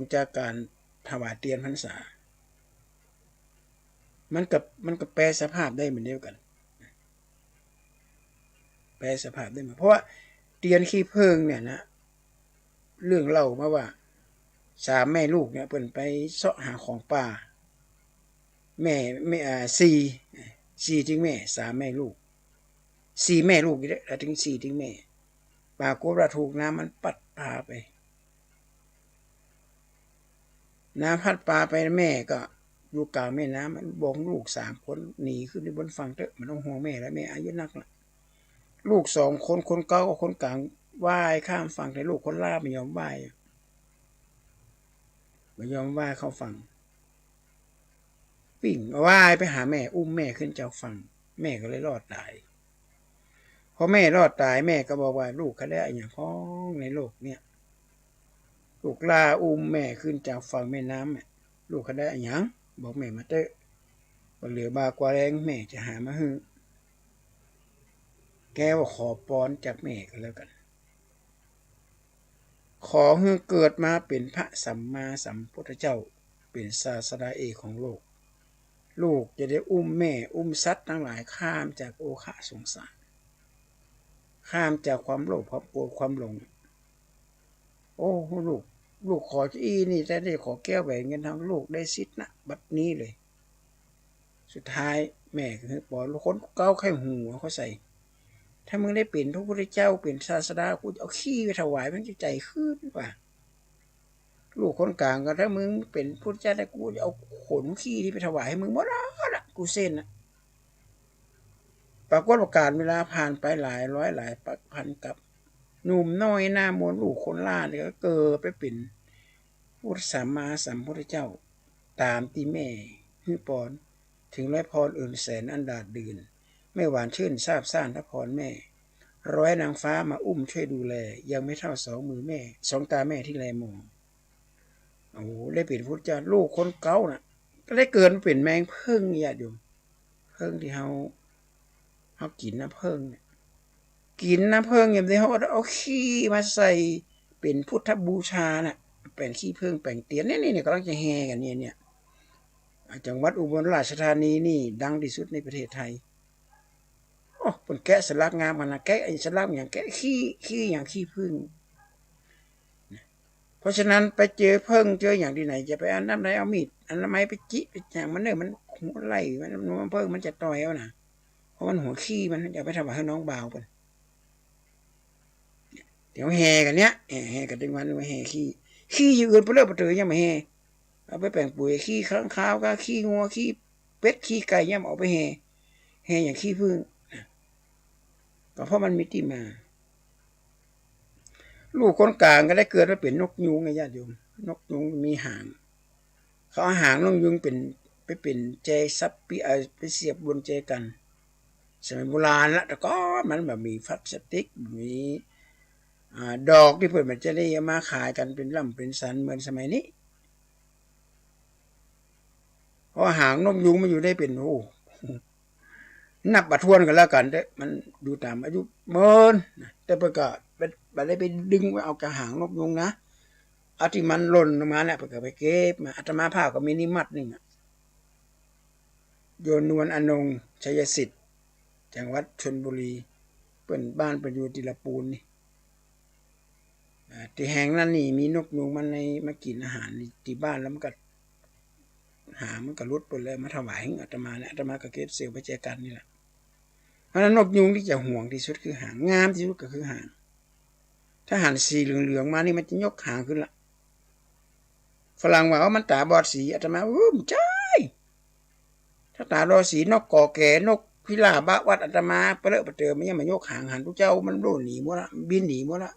ส์จากการถวายเตียนพรรษามันก็แปลสภาพได้เหมือนเดียวกันแปลสภาพได้มาเพราะว่าเตียนขี้ผึ้งเนี่ยนะเรื่องเล่ามาว่าสามแม่ลูกเนี่ยเพิ่นไปเสาะหาของป่าแม่สี่ถึงแม่สามแม่ลูกสี่แม่ลูกอีกแล้วถึงสี่ถึงแม่ปรากฏว่าถูกน้ำมันปัดพาไปน้ำพัดปลาไปแม่ก็อยู่กลางแม่น้ำมันบอกลูกสามคนหนีขึ้นไปบนฝั่งเถอะมันต้องห่วงแม่แล้วแม่อายุนักละลูกสองคนคนเก่ากับคนกลางว่ายข้ามฝั่งแต่ลูกคนล่าไม่ยอมว่ายเข้าฝั่งปิ่งว่ายไปหาแม่อุ้มแม่ขึ้นจากฝั่งแม่ก็เลยรอดตายพอแม่รอดตายแม่ก็บอกว่าลูกเขาได้อย่างพ้องในโลกเนี่ยลูกล่าอุ้มแม่ขึ้นจากฝั่งแม่น้ำลูกเขาได้อย่างบอกแม่มาเตอะเหลือบากว่าแรงแม่จะหามาให้แกว่าขอปอนจากแม่ก็แล้วกันขอให้เกิดมาเป็นพระสัมมาสัมพุทธเจ้าเป็นศาสดาเอกของโลกลูกจะได้อุ้มแม่อุ้มสัตว์ทั้งหลายข้ามจากโอคะสงสารข้ามจากความโลภความโกรธความหลงโอ้ลูกขอนี่แต่ได้ขอแก้วแหวนเงินทางลูกได้สิทธิ์นะบัดนี้เลยสุดท้ายแม่ก็คือปล่อยลูกคนเก้าไข่หูเขาใส่ถ้ามึงได้เป็นพระพุทธเจ้าเป็นศาสดากูจะเอาขี้ไปถวายมันจะใจขึ้นป่ะลูกคนกลางก็ถ้ามึงเป็นพุทธเจ้าแต่กูจะเอาขนขี้ที่ไปถวายให้มึงหมดละกูเส้นนะปรากฏว่าการเวลาผ่านไปหลายร้อยหลายพันกับหนุ่มน้อยหน้ามนต์ลูกคนล่าเนี่ยก็เกิดไปเป็นพุทธสัมมาสัมพุทธเจ้าตามที่แม่ฮือปอนถึงร้อยพรอื่นแสนอันดาดดื่นไม่หวานชื่นซาบซ่านพระพรแม่ร้อยนางฟ้ามาอุ้มช่วยดูแลยังไม่เท่าสองมือแม่สองตาแม่ที่แลมองโอ้โหได้เป็นพุทธเจ้าลูกคนเก่าน่ะก็ได้เกิดเป็นแมงเพิ่งญาติโยมเพิ่งที่เขากินนะเพิ่งกินน้ำเพิ่งอย่างที่เขาเอาขี้มาใส่เป็นพุทธบูชาน่ะเป็นขี้เพิ่งแป่งเตียนนี่กำลังจะแห่กันเนี่ยจังหวัดอุบลราชธานีนี่ดังที่สุดในประเทศไทยโอ้เป็นแกะสลักงามกันนะแกะสลักอย่างแกะขี้อย่างขี้เพิ่งเพราะฉะนั้นไปเจอเพิ่งเจออย่างที่ไหนจะไปเอาน้ำไหนเอามีดอันไม้ไปจิไปอย่างมันเนี่ยมันหัวไหลมันเพิ่งมันจะต่อยเอานะเพราะมันหัวขี้มันจะไปทำให้น้องบ่าวกันเดี๋ยวแห่กันเนี้ยแห่กันถึงวันมาแห่ขี้อยู่อื่นไปเรื่อยไปเจอยังไม่แห่เอาไปแปลงปุ๋ยขี้ข้างข้าวก็ขี้งัวขี้เป็ดขี้ไก่ยังเอาไปแห่อย่างขี้พึ่งก็เพราะมันมีที่มาลูกคนกลางก็ได้เกิดมาเป็นนกยูงไงญาติโยมนกยูงมีหางเขาเอาหางนกยูงเป็นเจซับไปเสียบบนเจกันสมัยโบราณละแต่ก็มันแบบมีพลาสติกมีดอกที่เปิดมันจะได้มาขายกันเป็นล่ำเป็นสันเหมือนสมัยนี้เพราะหางนกยูงมันอยู่ได้เป็นนับบัตรทวนกันแล้วกันแต่มันดูตามอายุเมินแต่เพื่อก็ไปได้ไปดึงไว้เอากระหางนกยูงนะเอาที่มันหล่นลงมาเนี่ยเพื่อก็ไปเก็บมาอาตมาภาพก็มีนิมัดนึงโยนนวลอนงชัยสิทธิ์จังหวัดชลบุรีเป็นบ้านเป็นอยู่ติลปูนนี่ที่แห่งนั้นนี่มีนกยูงมันในมากินอาหารที่บ้านแล้วมันก็มันก็รุดไปเลยมาถวายอาตมาเนี่ยอาตมาก็เก็บเสียวไปแจกันนี่แหละเพราะนั้นนกยูงที่จะห่วงที่สุดคือหางงามที่สุดก็คือหางถ้าหางสีเหลืองๆมานี่มันจะยกหางขึ้นละฝรั่งว่ามันตาบอดสีอาตมาใช่ถ้าตาบอดสีนกกอแก่นกพิราบวัดอาตมาไปเลอะไปเจอมันยังมายกหางหันทุกเจ้ามันโดนหนีหมดละบินหนีหมดละ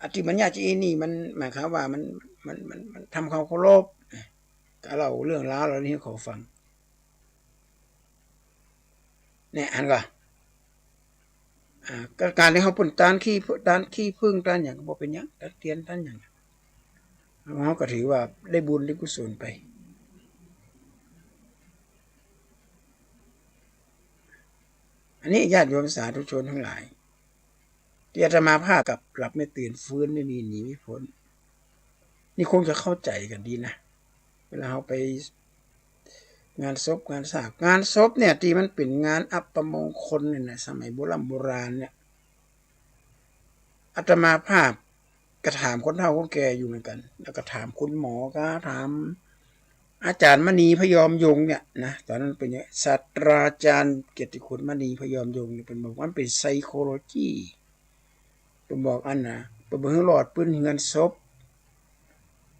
อธิบัญญัตินี่มันหมายความว่ามันทำความเคารพก็เล่าเรื่องราวเรานี้ขอฟังเนี่ยอันก่อนการที่เขาปุ่นตานขี้พึ่งตานอย่างบอกเป็นอย่างตัดเตียนตานอย่างเขาก็ถือว่าได้บุญได้กุศลไป อันนี้ญาติโยมสาธุชนทั้งหลายที่อาตมาภาพกับหลับไม่ตื่นฟื้นไม่มีหนีไม่พ้นนี่คงจะเข้าใจกันดีนะเวลาเราไปงานศพงานสากงานศพเนี่ยที่มันเป็นงานอัปมงคลเนี่ยนะสมัยโบราณเนี่ยอาตมาภาพก็ถามคนเฒ่าคนแก่อยู่เหมือนกันแล้วก็ถามคุณหมอก็ถามอาจารย์มณีพยอมยงเนี่ยนะตอนนั้นเป็นศาสตราจารย์เกียรติคุณมณีพยอมยงเนี่ยเป็นบอกว่าเป็นไซโคโลจีเป็นบอกอันนะเป็นเพื่อหลอดปืนเงินศพ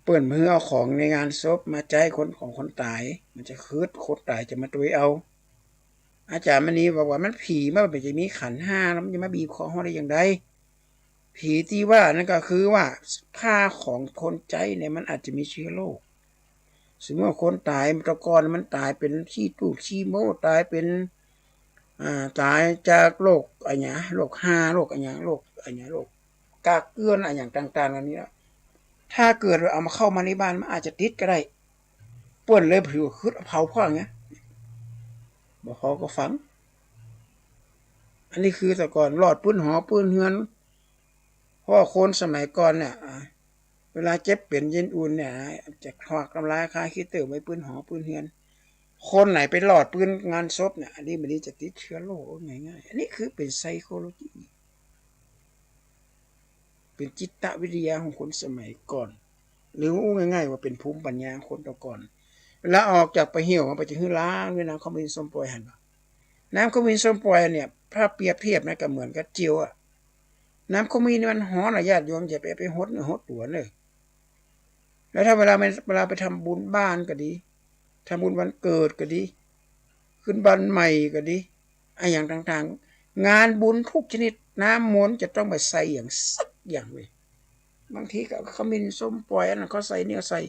เปิ่นเพื่อเอาของในงานศพมาใจคนของคนตายมันจะคืดคนตายจะมาตัวเอาอาจารย์มณีบอกว่ามันผีมันจะมีขันห้าแล้วมันจะมาบีบคอเขาได้อย่างไรผีที่ว่านั่นก็คือว่าผ้าของคนใจเนี่ยมันอาจจะมีเชื้อโรคสมมติว่าคนตายตะกอนมันตายเป็นขี้ตูดขี้โมตายเป็นตายจากโรคอะไรเงี้ยโรคโรคอะไรเงี้ยโรคอะไรเงี้ยโรคกากเกลื่อนอะไรอย่างต่างๆเหล่านี้ถ้าเกิดเอามาเข้ามาในบ้านมันอาจจะติดก็ได้ป่วนเลยผิวคืดเผาพ่ออย่างเงี้ยบอกเขาก็ฟังอันนี้คือแต่ก่อนหลอดปืนหอปืนเฮือนเพราะคนสมัยก่อนเนี่ยเวลาเจ็บเป็นเย็นอุ่นเนี่ยจะควักทำลายคาคิดเติมไว้ปืนหอปืนเฮือนคนไหนไปหลอดปืนงานศพเนี่ยอันนี้มันจะติดเชื้อโรคง่ายๆอันนี้คือเป็นไซโคโลจีเป็นจิตวิทยาของคนสมัยก่อนหรือง่ายๆว่าเป็นภูมิปัญญาคนตะก่อนเวลาออกจากไปเหี่ยวมันไปจะหื้อล้างด้วยน้ำขมิ้นส้มปล่อยหันน้ำขมิ้นส้มปล่อยเนี่ยถ้าเปรียบเทียบนะก็เหมือนกับเจียวอะน้ำขมิ้นมันหอมญาติโยมจะไปหดเนื้อหดตัวเลยแล้วถ้าเวลาไปทำบุญบ้านก็ดีทำบุญวันเกิดก็ดีขึ้นบ้านใหม่ก็ดีไอ้อย่างต่างๆงานบุญทุกชนิดน้ำมนต์จะต้องไปใส่อย่างสักอย่างเลยบางทีก็ขมิ้นส้มปล่อยอันนั้นเขาใส่เนี่ยใส่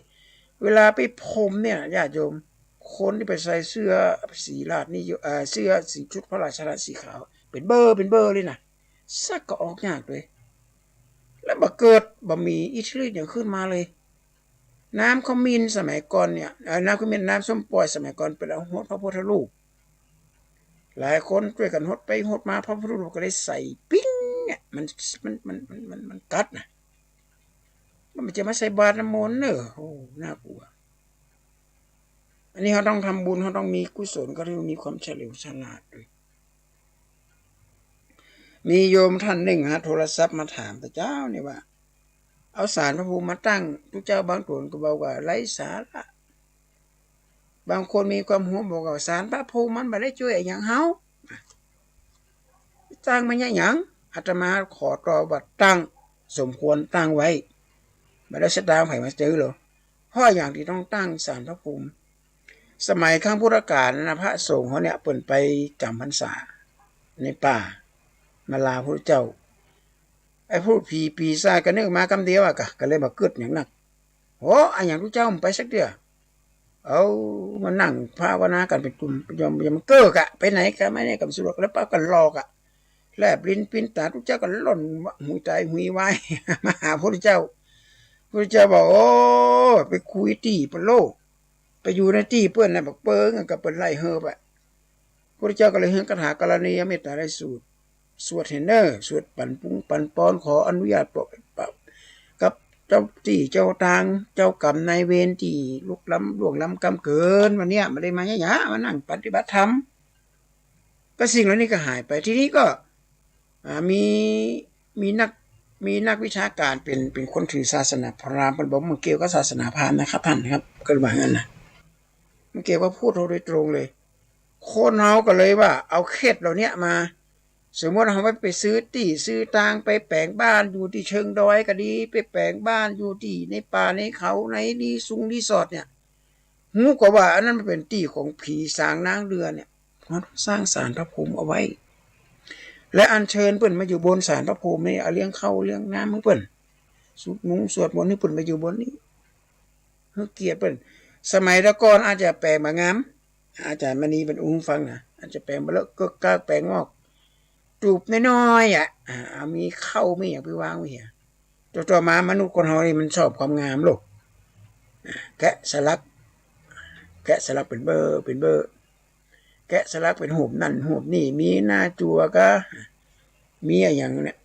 เวลาไปพรมเนี่ยญาติโยมคนที่ไปใส่เสื้อสีราดนี่เสื้อสีชุดพระราชทานสีขาวเป็นเบอร์เลยนะสักก็ออกยากเลยแล้วมาเกิดบ่มีอิทธิฤทธิ์อย่างขึ้นมาเลยน้ำขมิ้นสมัยก่อนเนี่ยน้ำขมิ้นน้ำส้มปล่อยสมัยก่อนเป็นเอาหดพระพุทธรูปหลายคนช่วยกันหดไปหดมาพระพุทธรูปก็ได้ใส่ปิ้งเนี่ยมันกัดนะมันจะมาใส่บาตรน้ำมนต์เนอะโอ้น่ากลัวอันนี้เขาต้องทำบุญเขาต้องมีกุศลก็ต้องมีความเฉลียวฉลาดด้วยมีโยมท่านหนึ่งโทรศัพท์มาถามพระเจ้าเนี่ยว่าเอาศาลพระภูมิมาตั้งทุกเจ้าบางคนก็บอกว่าไร้สาระบางคนมีความหัวบอกว่าศาลพระภูมิมันไม่ได้ช่วยอย่างเฮาตั้งมันอย่างอาตมาขอตอบว่าตั้งสมควรตั้งไว้ไม่ได้สตางค์ไผมาซื้อหรอเพราะอย่างที่ต้องตั้งศาลพระภูมิสมัยข้างพุทธกาลนะพระสงฆ์เขาเนี่ยเปิ่นไปจำพรรษาในป่ามาลาพระเจ้าไอ้ผู้ผีปีศาจก็นึกมากำเดียวก็เลยมาเกิดอย่างนักโอ้อันอย่างพระเจ้ามันไปสักเดียวเอามานั่งภาวนากันเป็นกลุ่มยอมมันเกิดไปไหนกันไม่ได้กับสุรแล้วป้ากันหลอกแลบลิ้นปิ้นตาพระเจ้าก็หล่นหูใจหุยไว้มาหาพระเจ้าบอกโอ้ไปคุยตีปโลไปอยู่ในที่เพื่อนนะบอกเปิ้งกับเปิ้นไล่เฮอไปพระเจ้าก็เลยเฮคาถากรณียเมตตาได้สูตรสวดเห็นเนอสวดปั่นปุ้งปั่นปอนขออนุญาตปกกับเจ้าที่เจ้าทางเจ้ากรรมนายเวรที่ลุกล้ำล่วงล้ำกรรมเกินวันเนี้ยมาได้มาหยามานั่งปฏิบัติธรรมก็สิ่งเหล่านี้ก็หายไปทีนี้ก็มีนักวิชาการเป็นคนถือศาสนาพราหมณ์เป็นบอกมันเกี่ยวกับศาสนาพราหมณ์นะครับท่านครับก็ว่างั้นนะมันเกี่ยวกับพูดโดยตรงเลยโคนเฮาก็เลยว่าเอาเคล็ดเหล่านี้มาสมมติเราไปซื้อที่ซื้อตางไปแปลงบ้านอยู่ที่เชิงดอยก็ดีไปแปลงบ้านอยู่ที่ในป่าในเขาในรีสอร์ทเนี่ยหูก็ว่าอันนั้นมันเป็นที่ของผีสางนางเรือเนี่ยเขาสร้างศาลพระภูมิเอาไว้และอัญเชิญเปิ้นมาอยู่บนศาลพระภูมินี่เอาเลี้ยงข้าวเลี้ยงน้ำให้เปิ้นสวดมนต์ให้เปิ้นมาอยู่บนนี้เฮาเกียรติเปิ้นสมัยตะก่อนอาจจะแปลงมางามอาจารย์มณีเป็นอุ้งฟังนะอาจจะแปลงมาแล้วก็กล้าแปลงงอกจูบน้อยๆมีเข้ามีอย่างไปวางไว้เหี้ยต่อมามนุษย์คนเฮานี่มันชอบความงามโลกแกะสลักเป็นเบอร์ แกะสลักเป็นหูปนั่นหูปนี่มีหน้าจัวก็มีอย่างเนี่ย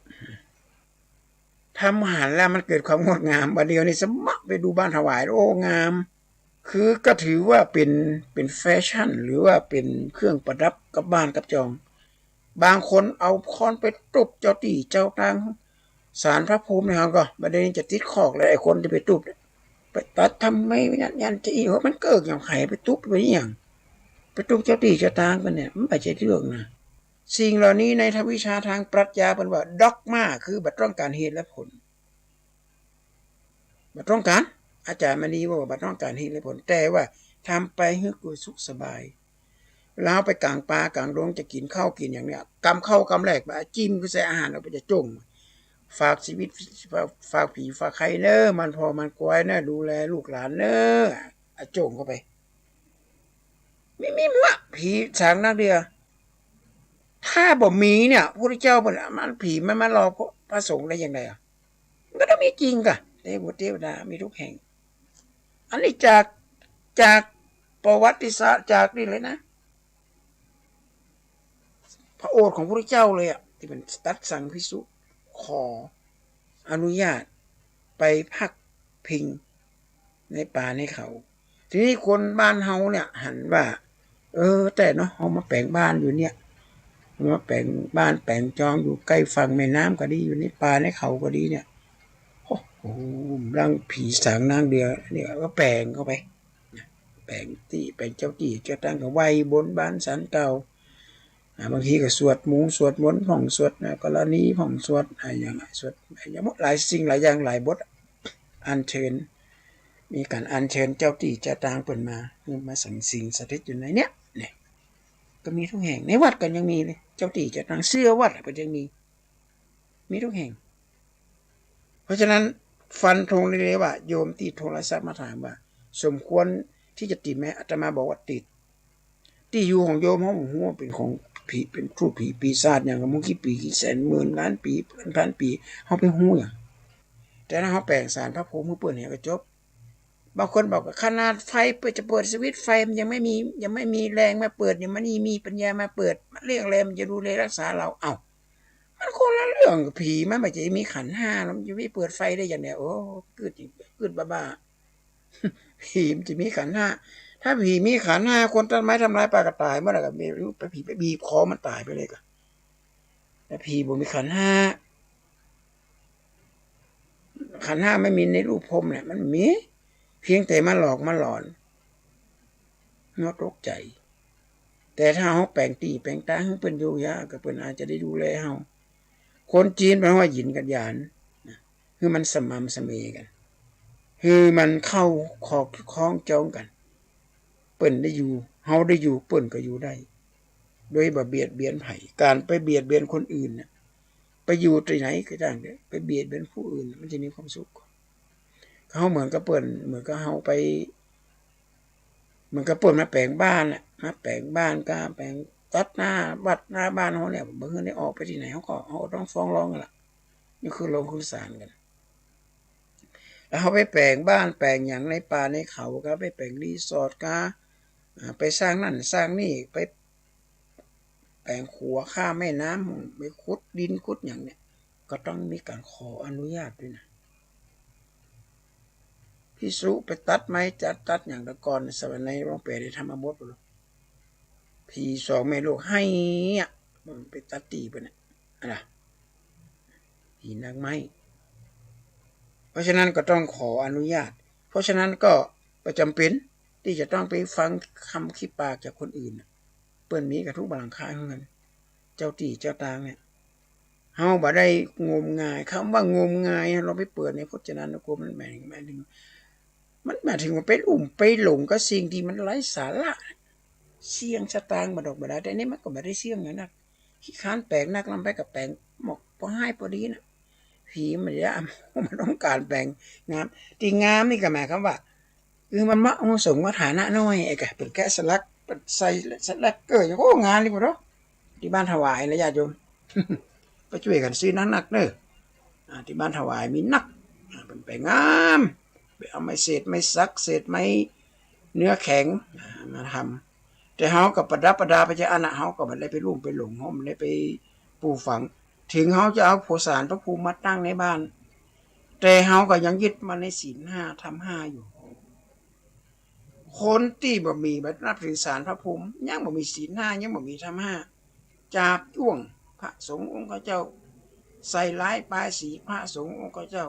ทำอาหารแล้วมันเกิดความงดงามบัดเดียวนี่สมัครไปดูบ้านถวายโอ้งามคือก็ถือว่าเป็นแฟชั่นหรือว่าเป็นเครื่องประดับกับบ้านกับจองบางคนเอาค้อนไปตุบเจ้าตีเจ้าตางศาลพระภูมิเนี่ยก็บัดนี้จะติดคอกเลยไอ้คนที่ไปตุบไปตัดทำไมยันจะอีว่ามันเกิดอย่างไข่ไปตุบไปอย่างไปตุบเจ้าตีเจ้าตางกันเนี่ยมันไม่ใช่เรื่องนะสิ่งเหล่านี้ในทวิชาทางปรัชญาเป็นว่าด็อกมาคือบัตรต้องการเหตุและผลบัตรต้องการอาจารย์มณีว่าบัตรต้องการเหตุและผลแต่ว่าทำไปให้กูสุขสบายแล้วไปกลางป่ากลางดงจะกินข้าวกินอย่างเนี้ยกำเข้ากำแรกแบบจิ้มก็ใส่อาหารเราไปจะจงฝากชีวิตฝากผีฝากใครเนอะมันพอมันกวยเนอะดูแลลูกหลานเนอะจงเข้าไปไม่มีมั้งผีสางนักเดียถ้าบ่มีเนี่ยพระเจ้ามันผีมันมารอพระสงฆ์ได้ยังไงอ่ะมันก็ต้องมีจริงกะเทวดามีทุกแห่งอันนี้จากประวัติศาสตร์จากนี่เลยนะพระโอษฐ์ของพระเจ้าเลยอ่ะที่เป็นตัดสั่งภิกษุขออนุญาตไปพักพิงในป่าในเขาทีนี้คนบ้านเฮาเนี่ยหันว่าแต่เนาะเฮามาแปลงบ้านอยู่เนี่ยมาแปลงบ้านแปลงจองอยู่ใกล้ฝั่งแม่น้ำก็ดีอยู่ในป่าในเขาก็ดีเนี่ยโอ้โหร่างผีสางนางเดียวเนี่ยก็แปลงเข้าไปแปลงที่แปลงเจ้าที่เจ้าตั้งกับไว้บนบ้านศาลเก่าบางทีก็สวดมนต์ผ่องสวดกรณีผ่องสวดอะไรอย่างไรสวดอย่างหลายสิ่งหลายอย่างหลายบทอัญเชิญมีการอัญเชิญเจ้าที่เจ้าทางเปิดมาสั่งสิ่งสถิตอยู่ในเนี้ยเนี่ยก็มีทุกแห่งในวัดก็ยังมีเลยเจ้าที่เจ้าทางเสื้อวัดก็ยังมีทุกแห่งเพราะฉะนั้นฟันธงเลยว่าโยมที่โทรศัพท์มาถามว่าสมควรที่จะติดไหมอาตมาบอกว่าติดที่อยู่ของโยมห้องหัวเป็นของผีเป็นทูตผีปีศาจอย่างมุกี่ปีกี่แสนหมื่นล้านปีพันปีเขาไปหูอย่างแต่ถ้าเขาแปลงสารพระภูมิเปิดเนี่ยก็จบบางคนบอกว่าขนาดไฟจะเปิดสวิตช์ไฟมันยังไม่มีแรงมาเปิดเนี่ยมันนี่มีปัญญามาเปิดมันเรื่องอะไรมันจะดูแลรักษาเราเอ้ามันคนละเรื่องกับผีมันไม่ใช่มีขันห้าแล้วมันจะไม่เปิดไฟได้อย่างเนี้ยโอ้เกิดบ้าผีมันจะมีขันห้าถ้าผีมีขันห้าคนต้นไม้ทำลายปลากระต่ายเมื่อไหร่ก็ไม่รู้ไปผีไปบีบคอมันตายไปเลยก็แต่ผีบ่มีขันห้าไม่มีในรูปพรหมเนี่ยมันมีเพียงแต่มาหลอกมาหลอนงดตกใจแต่ถ้าเขาแปลงตีแปลงตาให้เป็นโยยาก็เป็นอาจจะได้ดูแลเขาคนจีนแปลว่าหยินกับหยานคือมันสม่ำเสมอกันคือมันเข้าขอกคล้องจองกันเปิ่นได้อยู่เฮาได้อยู่เปิ่นก็อยู่ได้โดยบ่เบียดเบียนไผการไปเบียดเบียนคนอื่นน่ะไปอยู่ที่ไหนก็ได้เนี่ยไปเบียดเบียนผู้อื่นมันจะมีความสุขเขาเหมือนกับเปิ่นเหมือนกับเฮาไปมันก็เปิ่นมาแปลงบ้านน่ะมาแปลงบ้านก็แปลงตัดหน้าวัดหน้าบ้านเฮาเนี่ยบ่เฮือได้ออกไปที่ไหนเฮาก็เฮาต้องฟ้องร้องกันล่ะนี่คือลงคือศาลกันแล้วเขาไปแปลงบ้านแปลงอย่างในป่าในเขาก็ไปแปลงรีสอร์ทก็ไปสร้างนั่นสร้างนี่ไปแปลงขัวข้ามแม่น้ำไปขุดดินขุดอย่างเนี้ยก็ต้องมีการขออนุญาตด้วยนะภิกษุไปตัดไม้จัดตัดอย่างตะกอนสมัยในโรงเปรตได้ทำมาบดไปเลยพี่สองแม่ลูกให้ไปตัดตีไปเนี่ยอะไรพี่นางไม้เพราะฉะนั้นก็ต้องขออนุญาตเพราะฉะนั้นก็ประจำเป็นที่จะต้องไปฟังคำขี้ปากจากคนอื่นเปิ้นมีกับทุกบาลังคาเหมือนกันเจ้าที่เจ้าตางเนี่ยเฮาบ่ได้งมงายคำว่างมงายเราไปเปิดในพจนานุกรมมันหมายถึงว่าไปไปหลงก็สิ่งที่มันไร้สาระเสี่ยงสตางค์มาดอกบ่ได้แต่นี่มันก็บ่ได้เสี่ยงอย่างนั้นขี้ค้านแปลงนักลำไปกับแปลงหมกพอให้พอดีนะผีมันจะมันต้องการแปลงงามที่งามนี่ก็หมายความว่าคือมันมาสงมาฐานะน้อยไอ้กะเป็นแกะสลักใส่สลักเกิดอย่างโอ้งานเลยบ่เนาะที่บ้านถวายนะญาติโยมไปช่วยกันซื้อนักเด้อที่บ้านถวายมีนักเป็นไปงามไปเอาไม้เศษไม้ซักเศษไม้เนื้อแข็งมาทำ แต่เฮากับประดับประดาไปจะอันน่ะเฮาก็บ่ได้ไปลุ่มไปหลงเฮาบ่ได้ไปปลูกฝังถึงเฮาจะเอาโพสารพระภูมิมาตั้งในบ้านแต่เฮาก็ยังยึดมาในศีล5ธรรม5อยู่คนที่บ่มีบัดนับถือศาลพระภูมิยังบ่มีศีล5ยังบ่มีธรรม5จาบจ้วงพระสงฆ์องค์เจ้าใส่ร้ายป้ายสีพระสงฆ์องค์เจ้า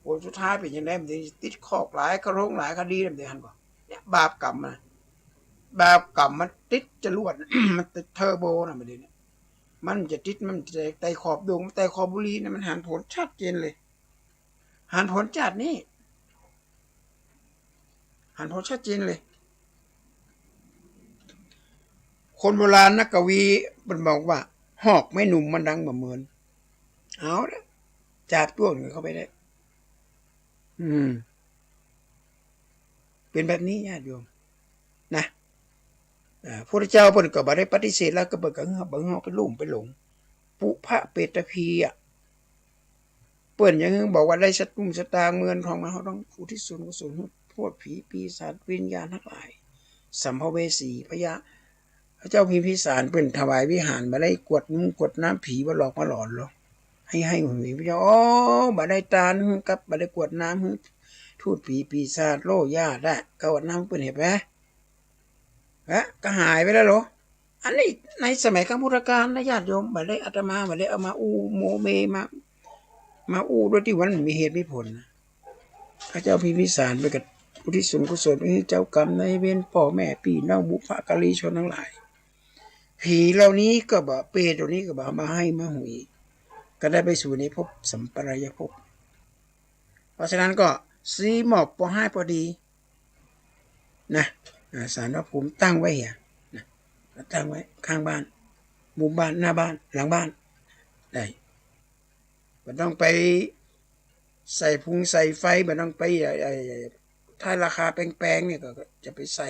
ผลสุดท้ายเป็นจังได๋มันติดคอกหลายกระโรงหลายคดีนำได้หั่นบ่เนี่ยบาปกรรมมันติดจรวด มันติดเทอร์โบน่ะบัดนี้มันจะติดมันจะไต่ขอบดงไต่ขอบบุรีนะมันหันผลชัดเจนเลยหันผลจัดนี่หันผลชัดเจนเลยคนโบราณนักกวีมันบอกว่าหอกไม่หนุ่มมันดังบ่เหมือนเอาละจับตัวเข้าไปได้เป็นแบบนี้ญาติโยมนะพระพุทธเจ้าเพิ่นก็บ่ได้ปฏิเสธแล้วก็เบิ่งเฮาไปลุ่มไปหลงปุพะเปตพีอ่ะเปิ้นยังบอกว่าได้สตุ้มสตางค์เงินของมันเฮาต้องอุทิศส่วนกุศลพวกผีปีศาจวิญญาณทั้งหลายสัมภเวสีพญาพระเจ้าพิมพิสารเปิ้นถวายวิหารบ่ได้กวดน้ำผีบ่หลอกมาหลอนหรอกให้หวยพระเจ้าบ่ได้ตานกับบ่ได้กวดน้ำทูตผีปีศาจโลย่าได้ก็ว่าน้ำเปิ้นเห็นไหมก็หายไปแล้วเหรออันนี้ในสมัยครั้งพุทธกาลนะญาติโยมบ่ได้อาตมาบ่ได้เอามาอู้โมเมมาอู้โดยที่วันมีเหตุมีผลนะพระเจ้าพิมพิสารไปกับอุทิศส่วนกุศลให้เจ้ากรรมนายเวรพ่อแม่พี่น้องบุพการีชนทั้งหลายผีเหล่านี้ก็บ่เปรตเหล่านี้ก็บ่มาให้มาหุยก็ได้ไปสู่ในภพสัมปรายภพเพราะฉะนั้นก็ซีหมอบพอให้พอดีนะศาลพระภูมิตั้งไว้เหี่ยนะตั้งไว้ข้างบ้านมุมบ้านหน้าบ้านหลังบ้านได้บ่ต้องไปใส่พุงใส่ไฟบ่ต้องไปถ้าราคาแพงๆเนี่ยก็จะไปใส่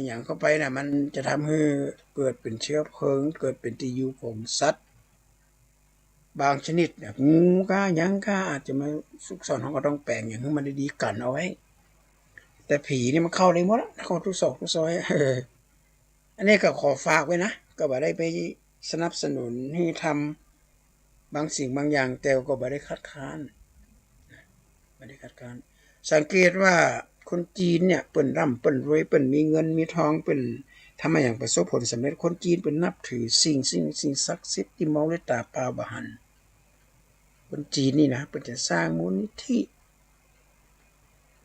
อย่างเข้าไปน่ะมันจะทำให้เกิดเป็นเชื้อเพลิงเกิดเป็นที่อยู่ของสัตว์บางชนิดเนี่ยงูก็ยังก็อาจจะมาซุกซ่อนเขาก็ต้องแปลงอย่างให้มันดีๆกันเอาไว้แต่ผีนี่มันเข้าได้หมดแล้วเข้าทุกซอกทุกซอยอันนี้ก็ขอฝากไว้นะก็บ่ได้ไปสนับสนุนให้ทำบางสิ่งบางอย่างแต่ก็บ่ได้คัดค้านสังเกตว่าคนจีนเนี่ยเปิ้นร่ำเปิ้นรวยเปิ้นมีเงินมีทองเปิ้นทำมาอย่างประสบผลสำเร็จคนจีนเปิ้นนับถือสิ่งศักดิ์สิทธิ์ที่มองด้วยตาเปล่าบ่หันคนจีนนี่นะเปิ้นจะสร้างมูลนิธิ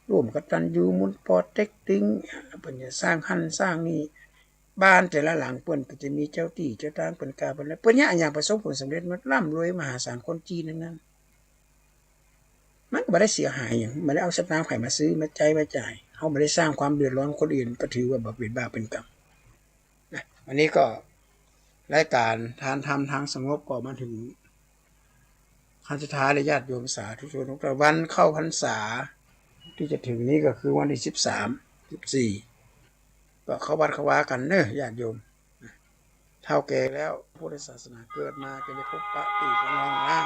ร่วมกตัญญูมูลปอเต็กตึงเปิ้นจะสร้างหันสร้างนี่บ้านแต่ละหลังเปิ้นก็จะมีเจ้าที่เจ้าทางเปิ้นกาเปิ้นแล้วเปิ้นอย่างประสบผลสำเร็จมันร่ำรวยมหาศาลคนจีนนั้นมันบ่ได้เสียหายหยังบ่ได้เอาสตางค์ไผมาซื้อมาจ่ายเฮาบ่ได้สร้างความเดือดร้อนคนอื่นก็ถือว่าบ่เป็นบาปเป็นกรรมนะวันนี้ก็รายการทานธรรมทางสงบก็มาถึงขั้นสุดท้ายเลยญาติโยมสาธุชนทุกวันเข้าพรรษาที่จะถึงนี้ก็คือวันที่13 14ก็เข้าวัดเข้าวากันเด้อญาติโยมเฒ่าแก่แล้วพุทธศาสนาเกิดมาก็ได้พบปะพี่น้องนะ